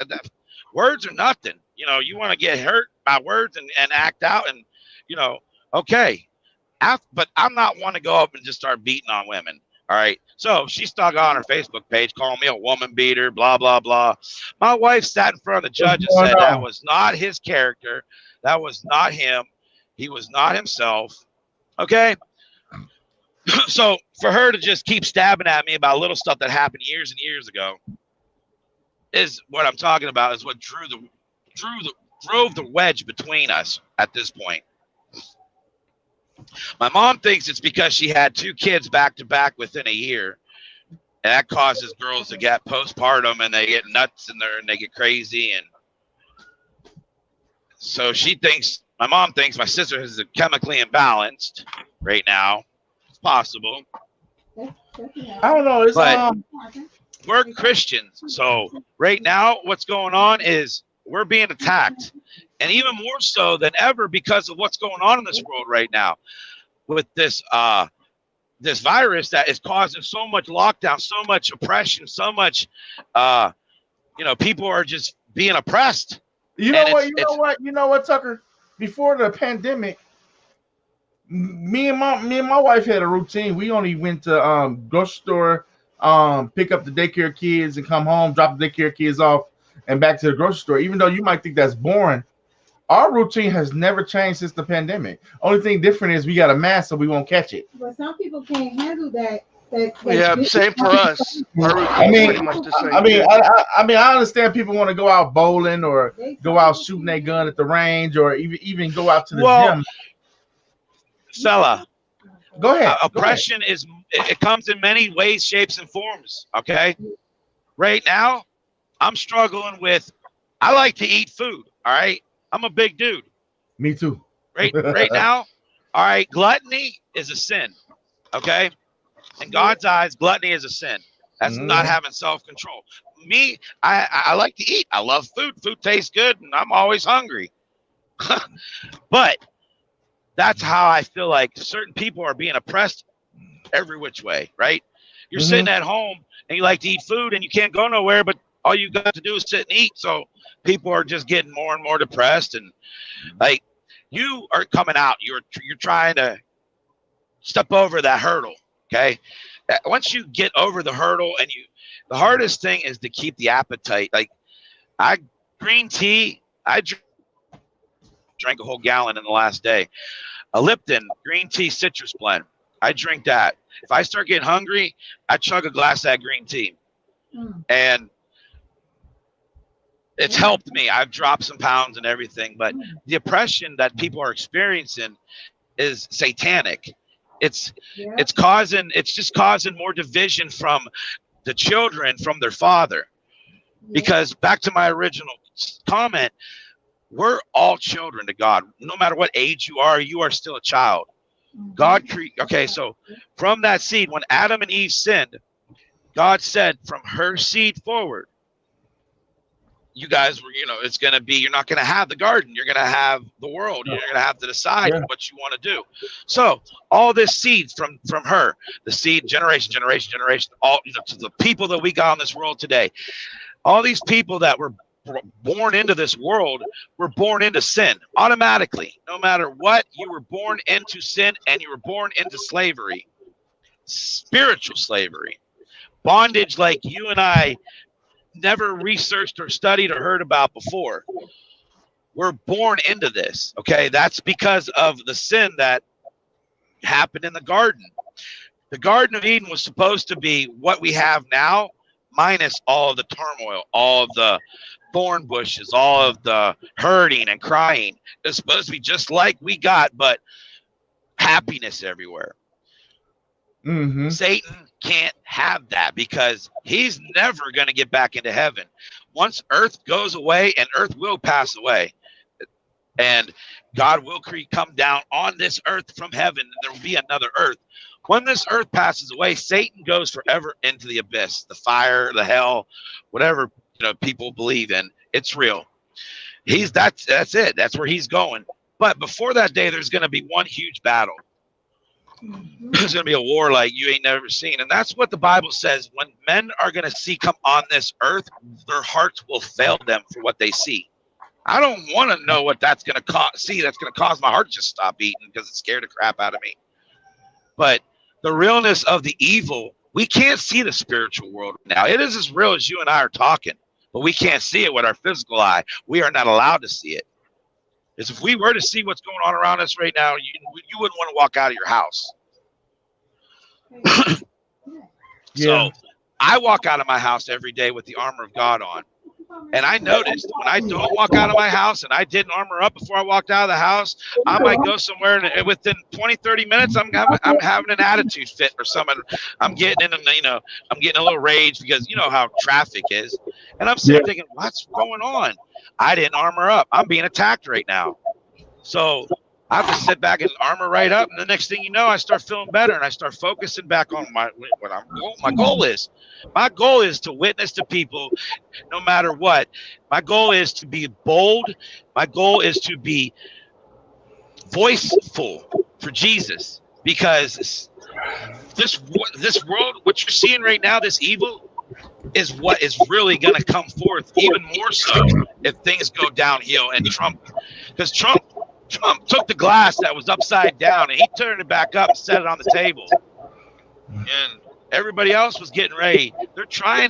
Words are nothing. You want to get hurt by words and act out and okay. But I'm not one to go up and just start beating on women. All right. So she stuck on her Facebook page, calling me a woman beater, blah, blah, blah. My wife sat in front of the judge and said that was not his character. That was not him. He was not himself. Okay. So for her to just keep stabbing at me about little stuff that happened years and years ago is what I'm talking about, is what drove the wedge between us at this point. My mom thinks it's because she had 2 kids back to back within a year, and that causes girls to get postpartum and they get nuts in there and they get crazy. And so my mom thinks my sister is chemically imbalanced right now. It's possible. I don't know. But we're Christians. So right now what's going on is we're being attacked, and even more so than ever because of what's going on in this world right now with this virus that is causing so much lockdown, so much oppression, so much people are just being oppressed. You know what, Tucker? Before the pandemic, me and my wife had a routine. We only went to grocery store, pick up the daycare kids and come home, drop the daycare kids off and back to the grocery store. Even though you might think that's boring, our routine has never changed since the pandemic. Only thing different is we got a mask so we won't catch it. But some people can't handle that. Yeah, same for us. I mean, I understand people want to go out bowling or go out shooting their gun at the range or even go out to the gym. Fella, go ahead. Oppression it comes in many ways, shapes, and forms. Okay, right now I'm struggling with. I like to eat food. All right, I'm a big dude. Me too. Right now, all right. Gluttony is a sin. Okay. In God's eyes, gluttony is a sin. That's not having self-control. Me, I like to eat. I love food. Food tastes good, and I'm always hungry. But that's how I feel like certain people are being oppressed every which way, right? You're sitting at home, and you like to eat food, and you can't go nowhere, but all you got to do is sit and eat. So people are just getting more and more depressed, and like you are coming out. You're trying to step over that hurdle. Okay. Once you get over the hurdle the hardest thing is to keep the appetite. Like green tea, I drank a whole gallon in the last day. A Lipton green tea citrus blend. I drink that. If I start getting hungry, I chug a glass of that green tea. And it's helped me. I've dropped some pounds and everything, but the oppression that people are experiencing is satanic. It's just causing more division from the children from their father. Because back to my original comment, we're all children to God. No matter what age you are still a child. God so from that seed, when Adam and Eve sinned, God said from her seed forward, you guys were, it's going to be, you're not going to have the garden. You're going to have the world. You're going to have to decide what you want to do. So all this seeds from her, the seed generation, all, to the people that we got on this world today, all these people that were born into this world, we're born into sin automatically. No matter what, you were born into sin, and you were born into slavery, spiritual slavery, bondage like you and I never researched or studied or heard about before. We're born into this. Okay, that's because of the sin that happened in the garden. The Garden of Eden was supposed to be what we have now, minus all of the turmoil, all of the thorn bushes, all of the hurting and crying. It's supposed to be just like we got, but happiness everywhere. Mm-hmm. Satan can't have that because he's never going to get back into heaven. Once earth goes away, and earth will pass away, and God will come down on this earth from heaven, and there will be another earth. When this earth passes away, Satan goes forever into the abyss, the fire, the hell, whatever people believe in. It's real. That's it. That's where he's going. But before that day, there's going to be one huge battle. There's going to be a war like you ain't never seen. And that's what the Bible says. When men are going to see come on this earth, their hearts will fail them for what they see. I don't want to know what that's going to see. That's going to cause my heart to just stop beating because it scared the crap out of me. But the realness of the evil, we can't see the spiritual world now. It is as real as you and I are talking, but we can't see it with our physical eye. We are not allowed to see it. Because if we were to see what's going on around us right now, you wouldn't want to walk out of your house. So I walk out of my house every day with the armor of God on. And I noticed when I don't walk out of my house and I didn't armor up before I walked out of the house, I might go somewhere and within 20, 30 minutes, I'm having an attitude fit or something. I'm getting I'm getting a little rage because you know how traffic is. And I'm sitting thinking, what's going on? I didn't armor up. I'm being attacked right now. So I have to sit back and armor right up. And the next thing you know, I start feeling better and I start focusing back on my goal is. My goal is to witness to people no matter what. My goal is to be bold. My goal is to be voiceful for Jesus, because this world, what you're seeing right now, this evil, is what is really going to come forth even more so if things go downhill. And Trump took the glass that was upside down and he turned it back up and set it on the table. And everybody else was getting ready. They're trying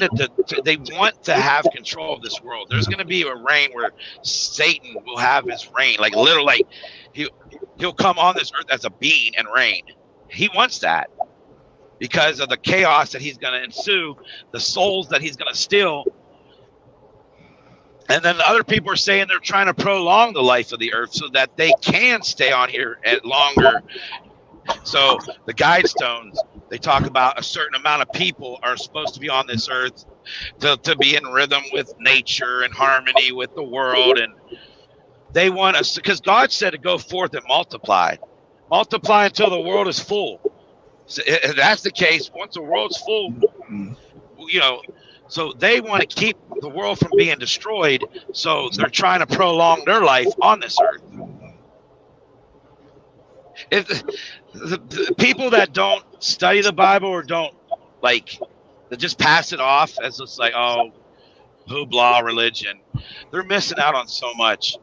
they want to have control of this world. There's going to be a reign where Satan will have his reign. Like literally, he'll come on this earth as a being and reign. He wants that because of the chaos that he's going to ensue, the souls that he's going to steal. And then the other people are saying they're trying to prolong the life of the earth so that they can stay on here at longer. So the guide stones, they talk about a certain amount of people are supposed to be on this earth to be in rhythm with nature and harmony with the world. And they want us, because God said to go forth and multiply until the world is full. So if that's the case, once the world's full, so they want to keep the world from being destroyed. So they're trying to prolong their life on this earth. If the people that don't study the Bible or don't they just pass it off as just like, oh, hoopla, religion, they're missing out on so much.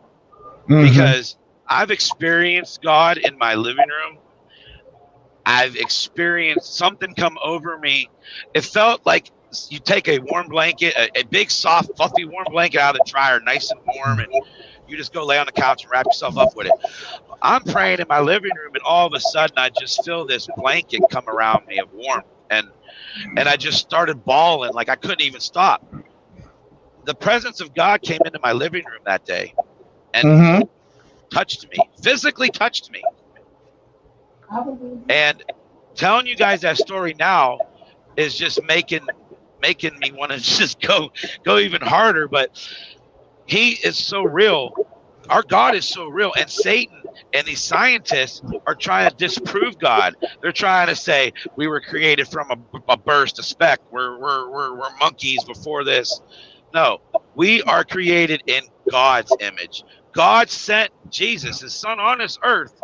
Because I've experienced God in my living room. I've experienced something come over me. It felt like you take a warm blanket, a big, soft, fluffy, warm blanket out of the dryer, nice and warm, and you just go lay on the couch and wrap yourself up with it. I'm praying in my living room, and all of a sudden, I just feel this blanket come around me of warmth, and I just started bawling like I couldn't even stop. The presence of God came into my living room that day and touched me, physically touched me. And telling you guys that story now is just making me want to just go even harder. But he is so real. Our God is so real. And Satan and these scientists are trying to disprove God. They're trying to say we were created from a burst, a speck. We're monkeys before this. No, we are created in God's image. God sent Jesus, his son, on this earth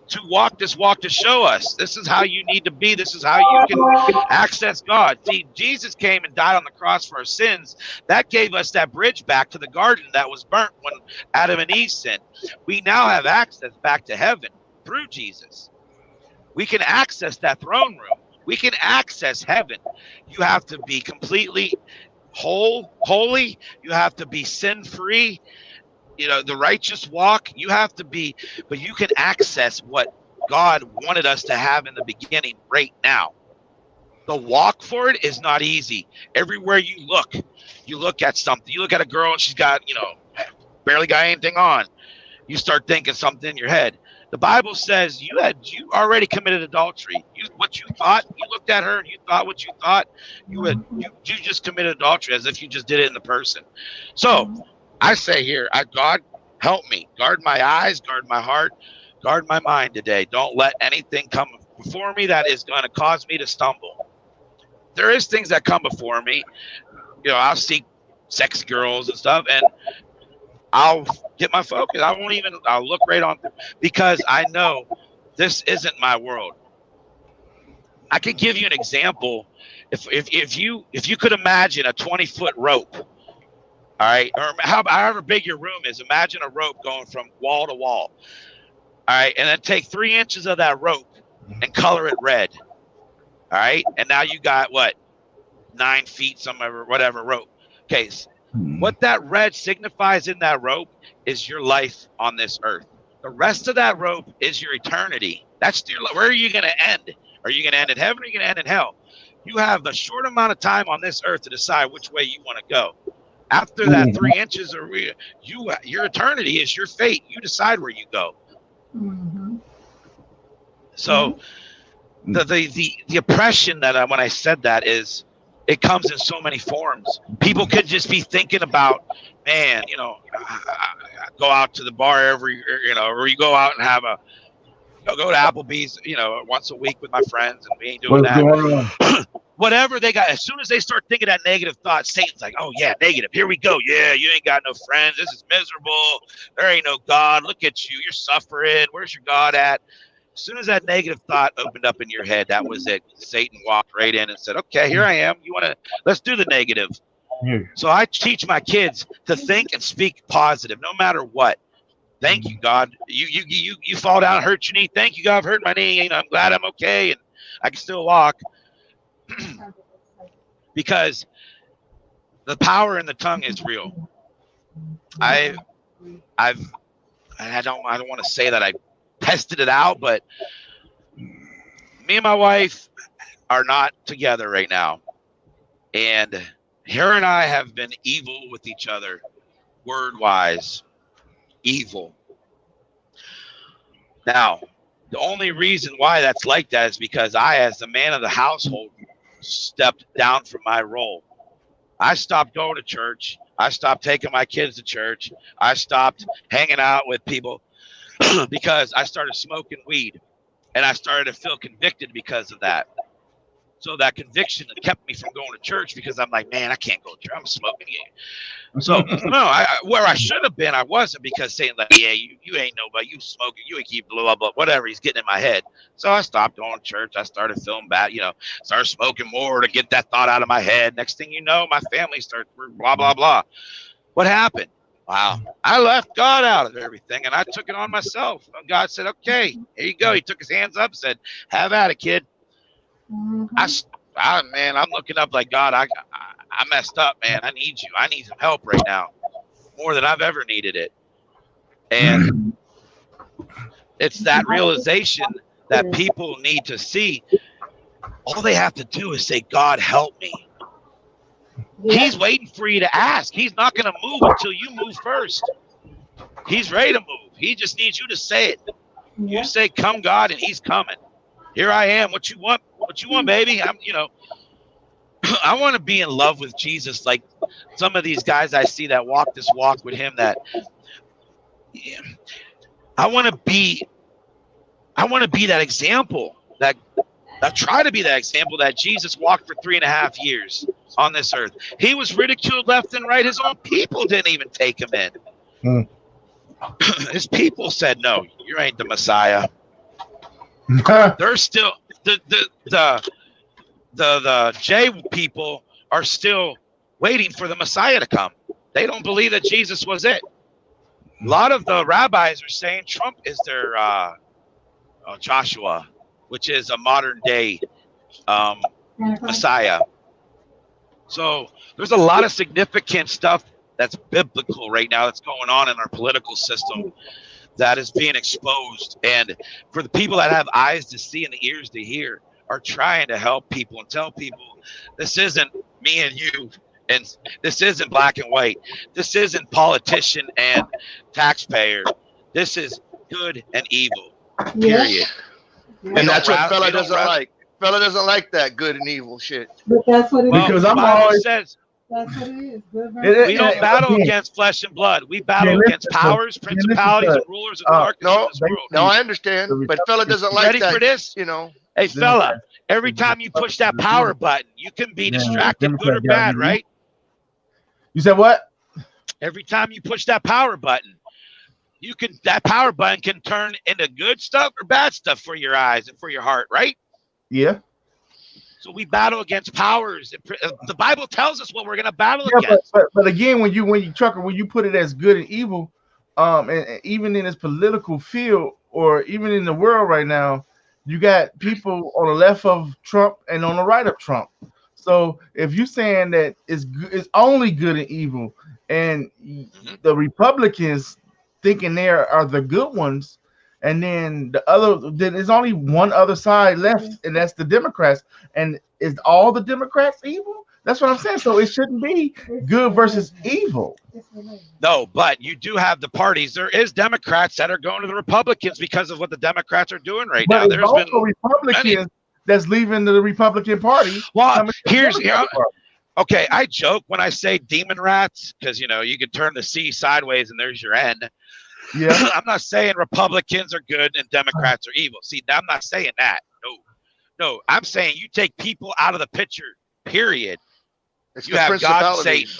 to walk this walk to show us this is how you need to be. This is how you can access God. See, Jesus came and died on the cross for our sins. That gave us that bridge back to the garden that was burnt when Adam and Eve sinned. We now have access back to heaven through Jesus. We can access that throne room. We can access heaven. You have to be completely holy. You have to be sin-free. You know, the righteous walk, you have to be, but you can access what God wanted us to have in the beginning right now. The walk for it is not easy. Everywhere you look at something. You look at a girl and she's got, you know, barely got anything on. You start thinking something in your head. The Bible says you already committed adultery. What you thought, you looked at her and you thought what you thought, you just committed adultery as if you just did it in the person. So I say here, God help me, guard my eyes, guard my heart, guard my mind today. Don't let anything come before me that is going to cause me to stumble. There is things that come before me. You know, I'll see sexy girls and stuff, and I'll get my focus. I'll look right on them because I know this isn't my world. I can give you an example. If you could imagine a 20-foot rope, all right, or however big your room is, imagine a rope going from wall to wall. All right, and then take 3 inches of that rope and color it red. All right, and now you got what, 9 feet, some whatever rope. Okay, so what that red signifies in that rope is your life on this earth. The rest of that rope is your eternity. Where are you going to end? Are you going to end in heaven or are you going to end in hell? You have a short amount of time on this earth to decide which way you want to go. After that 3 inches, your eternity is your fate. You decide where you go. Mm-hmm. So the oppression that when I said that is, it comes in so many forms. People could just be thinking about, man, you know, go out to the bar or you go out and have go to Applebee's, you know, once a week with my friends, and we ain't doing that. Whatever they got, as soon as they start thinking that negative thought, Satan's like, oh yeah, negative. Here we go. Yeah, you ain't got no friends. This is miserable. There ain't no God. Look at you. You're suffering. Where's your God at? As soon as that negative thought opened up in your head, that was it. Satan walked right in and said, okay, here I am. Let's do the negative. So I teach my kids to think and speak positive, no matter what. Thank you, God. You fall down and hurt your knee. Thank you, God, I've hurt my knee. You know, I'm glad I'm okay and I can still walk. Because the power in the tongue is real. I don't want to say that I tested it out, but me and my wife are not together right now. And her and I have been evil with each other, word-wise, evil. Now, the only reason why that's like that is because I, as the man of the household, stepped down from my role. I stopped going to church. I stopped taking my kids to church. I stopped hanging out with people because I started smoking weed, and I started to feel convicted because of that. So that conviction kept me from going to church because I'm like, man, I can't go to church. I'm smoking it. So no, where I should have been, I wasn't, because saying like, yeah, you ain't nobody, you smoking, you ain't keep blah, blah, blah, whatever. He's getting in my head. So I stopped going to church. I started feeling bad, started smoking more to get that thought out of my head. Next thing you know, my family starts blah, blah, blah. What happened? Wow. I left God out of everything and I took it on myself. And God said, okay, here you go. He took his hands up, said, have at it, kid. Mm-hmm. Man, I'm looking up like, God, I messed up, man. I need you. I need some help right now, more than I've ever needed it. And it's that realization that people need to see. All they have to do is say, God, help me. Yeah. He's waiting for you to ask. He's not going to move until you move first. He's ready to move. He just needs you to say it. Yeah. You say, come, God, and he's coming. Here I am. What you want? What you want, baby? I want to be in love with Jesus, like some of these guys I see that walk this walk with him. That I want to be that example. That I try to be that example that Jesus walked for 3.5 years on this earth. He was ridiculed left and right. His own people didn't even take him in. His people said, "No, you ain't the Messiah." They're still the J people are still waiting for the Messiah to come. They don't believe that Jesus was it. A lot of the rabbis are saying Trump is their Joshua, which is a modern day Messiah. So there's a lot of significant stuff that's biblical right now that's going on in our political system that is being exposed. And for the people that have eyes to see and the ears to hear are trying to help people and tell people this isn't me and you, and this isn't black and white. This isn't politician and taxpayer. This is good and evil. Period. And that's what fella doesn't like. Fella doesn't like that good and evil shit. But that's what it is. Because the I'm Bible always says That's what it is. Good versus we don't battle against flesh and blood. We battle against powers, principalities, and rulers of darkness in this world. No, I understand. But fella doesn't like Ready that. for this? You know. Hey, fella, every time you push that power button, you can be distracted, good or bad, right? You said what? Every time you push that power button, that power button can turn into good stuff or bad stuff for your eyes and for your heart, right? Yeah. So we battle against powers. The Bible tells us what we're going to battle against. But again, when you put it as good and evil, and even in this political field or even in the world right now, you got people on the left of Trump and on the right of Trump. So if you're saying that it's only good and evil, and the Republicans thinking they are the good ones, and then then there's only one other side left, and that's the Democrats. And is all the Democrats evil? That's what I'm saying. So it shouldn't be good versus evil. No, but you do have the parties. There is Democrats that are going to the Republicans because of what the Democrats are doing right now. There's also been Republicans that's leaving the Republican Party. Well, okay, I joke when I say demon rats because, you can turn the C sideways and there's your end. Yeah. I'm not saying Republicans are good and Democrats are evil. See, I'm not saying that. No, I'm saying you take people out of the picture, period. You have God and Satan.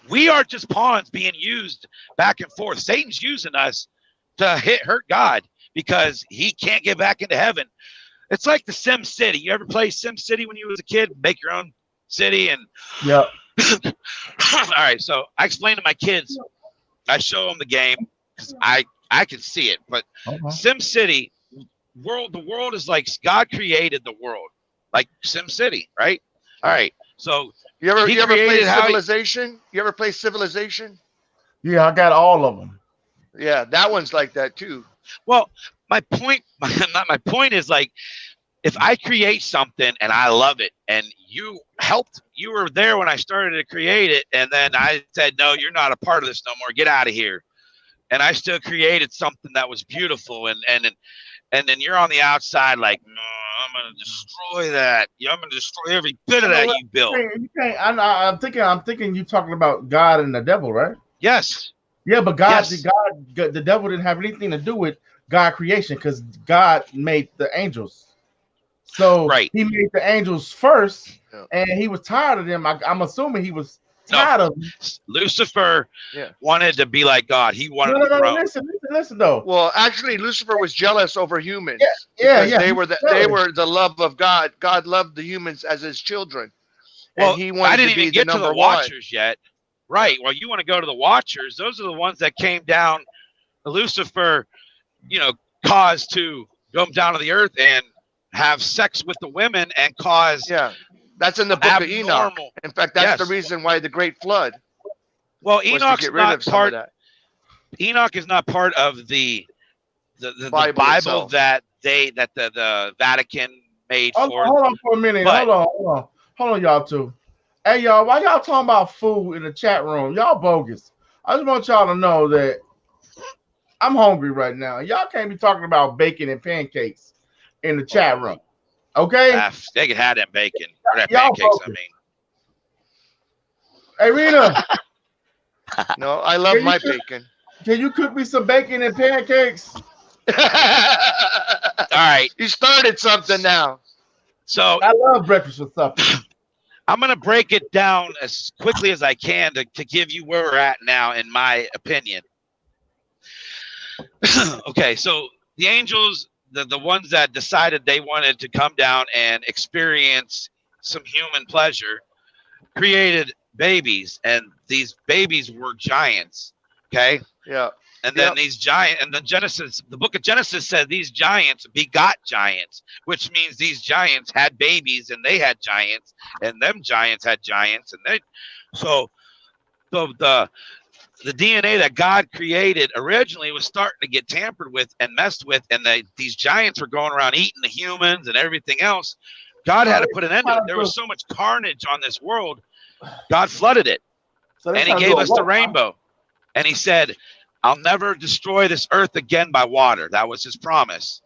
We are just pawns being used back and forth. Satan's using us to hurt God because he can't get back into heaven. It's like the Sim City. You ever play Sim City when you was a kid? Make your own city and yeah. All right, so I explain to my kids. I show them the game because I can see it. But Sim City, the world is like God created the world, like Sim City, right? All right, so. You ever play Civilization? You ever play Civilization? Yeah, I got all of them. Yeah, that one's like that too. Well, my point is like, if I create something and I love it, and you were there when I started to create it, and then I said, no, you're not a part of this no more. Get out of here. And I still created something that was beautiful, and then you're on the outside like, no, I'm gonna destroy that. I'm gonna destroy every bit of that you built. I'm thinking you're talking about God and the devil, right? Yes. Yeah, but the devil didn't have anything to do with God creation because God made the angels. So he made the angels first, and he was tired of them. I'm assuming he was tired of them. Lucifer wanted to be like God. He wanted to grow. Listen though. Well, actually, Lucifer was jealous over humans. Yeah. They were the love of God. God loved the humans as his children. Well, and he wanted I didn't to be even get to the one. Watchers yet. Right. Well, you want to go to the Watchers. Those are the ones that came down. Lucifer, caused to come down to the earth and have sex with the women and cause. Yeah. That's in the book of Enoch. In fact, that's the reason why the great flood. Well, Enoch's not part. Enoch is not part of the Bible that the Vatican made for. Hold on for a minute. Hold on, y'all two. Hey, y'all, why y'all talking about food in the chat room? Y'all bogus. I just want y'all to know that I'm hungry right now. Y'all can't be talking about bacon and pancakes in the chat room. Okay? They can have that bacon or that pancakes, bogus. Hey, Rita. No, I love my bacon. Can you cook me some bacon and pancakes? All right. You started something now. So I love breakfast with supper. I'm going to break it down as quickly as I can to give you where we're at now, in my opinion. Okay, so the angels, the ones that decided they wanted to come down and experience some human pleasure created babies, and these babies were giants. Okay. Yeah. And then these giant, and the book of Genesis said these giants begot giants, which means these giants had babies, and they had giants, and them giants had giants, and so the DNA that God created originally was starting to get tampered with and messed with, and these giants were going around eating the humans and everything else. God had to put an end to it. There was so much carnage on this world. God flooded it, and He gave us the rainbow, and He said, I'll never destroy this earth again by water. That was His promise.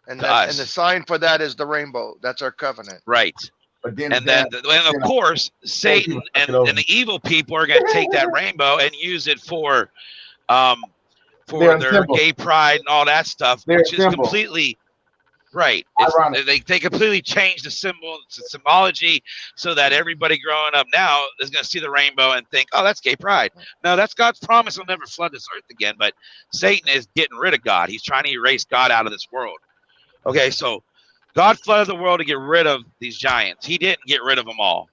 And the sign for that is the rainbow. That's our covenant. Right. But then of course, Satan and the evil people are going to take that rainbow and use it for their gay pride and all that stuff, which is completely right. They completely change the symbology so that everybody growing up now is going to see the rainbow and think, oh, that's gay pride. No, that's God's promise. He'll never flood this earth again. But Satan is getting rid of God. He's trying to erase God out of this world. Okay, so God flooded the world to get rid of these giants. He didn't get rid of them all.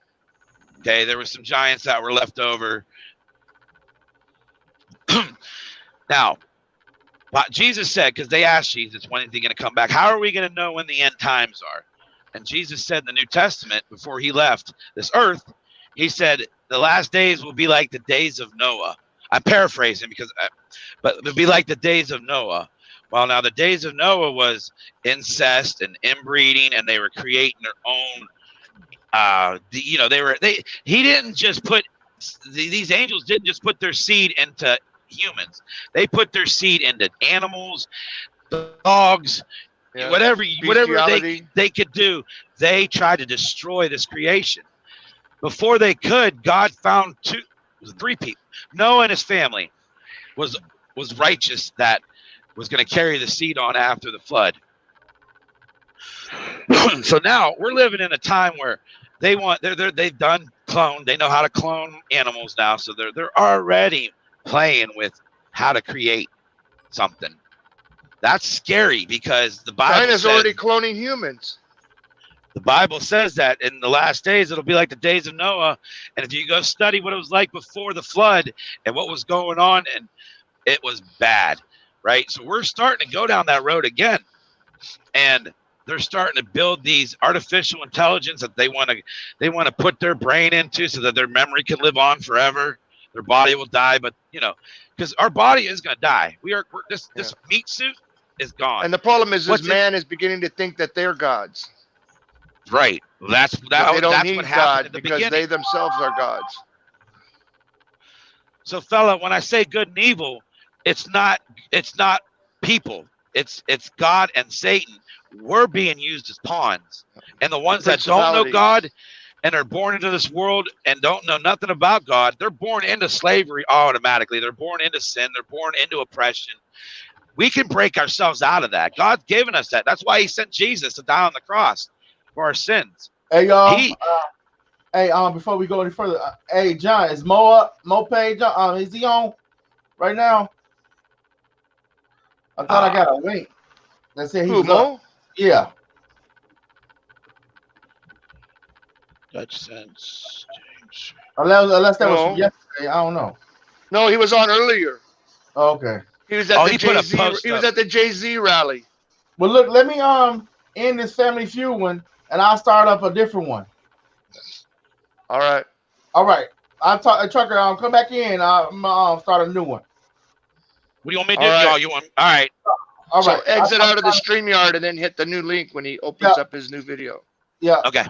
Okay, there were some giants that were left over. Now, Jesus said, because they asked Jesus, when is He going to come back? How are we going to know when the end times are? And Jesus said in the New Testament, before He left this earth, He said, the last days will be like the days of Noah. I'm paraphrasing, but it'll be like the days of Noah. Well, now the days of Noah was incest and inbreeding, and they were creating their own. He didn't just put these angels didn't just put their seed into humans. They put their seed into animals, dogs, whatever they could do. They tried to destroy this creation. Before they could, God found three people. Noah and his family was righteous, that was going to carry the seed on after the flood. So now we're living in a time where they've done clone. They know how to clone animals now, so they're already playing with how to create something. That's scary, because the Bible China's already cloning humans. The Bible says that in the last days it'll be like the days of Noah. And if you go study what it was like before the flood and what was going on, and it was bad, right? So we're starting to go down that road again, and they're starting to build these artificial intelligence that they want to put their brain into so that their memory can live on forever. Their body will die, but because our body is going to die. This meat suit is gone. And the problem is man is beginning to think that they're gods. Right. That's what happened at the because beginning. They themselves are gods. So, fella, when I say good and evil, it's not people. It's God and Satan. We're being used as pawns, and the ones that don't know God and are born into this world and don't know nothing about God, they're born into slavery automatically. They're born into sin. They're born into oppression. We can break ourselves out of that. God's given us that. That's why He sent Jesus to die on the cross for our sins. Hey, y'all. Before we go any further, hey, John, is Mo page? Is he on right now? I thought I got a link that said he's Mo? Yeah. Dutch sense. Unless that was from yesterday, I don't know. No, he was on earlier. Oh, okay. He was at the Jay-Z rally. Well, look, let me end this Family Feud one, and I'll start up a different one. All right. I'll talk. Trucker, I'll come back in. I'll start a new one. What do you want me to do, y'all? You want? All right. So exit out of the StreamYard and then hit the new link when he opens up his new video. Yeah. Okay.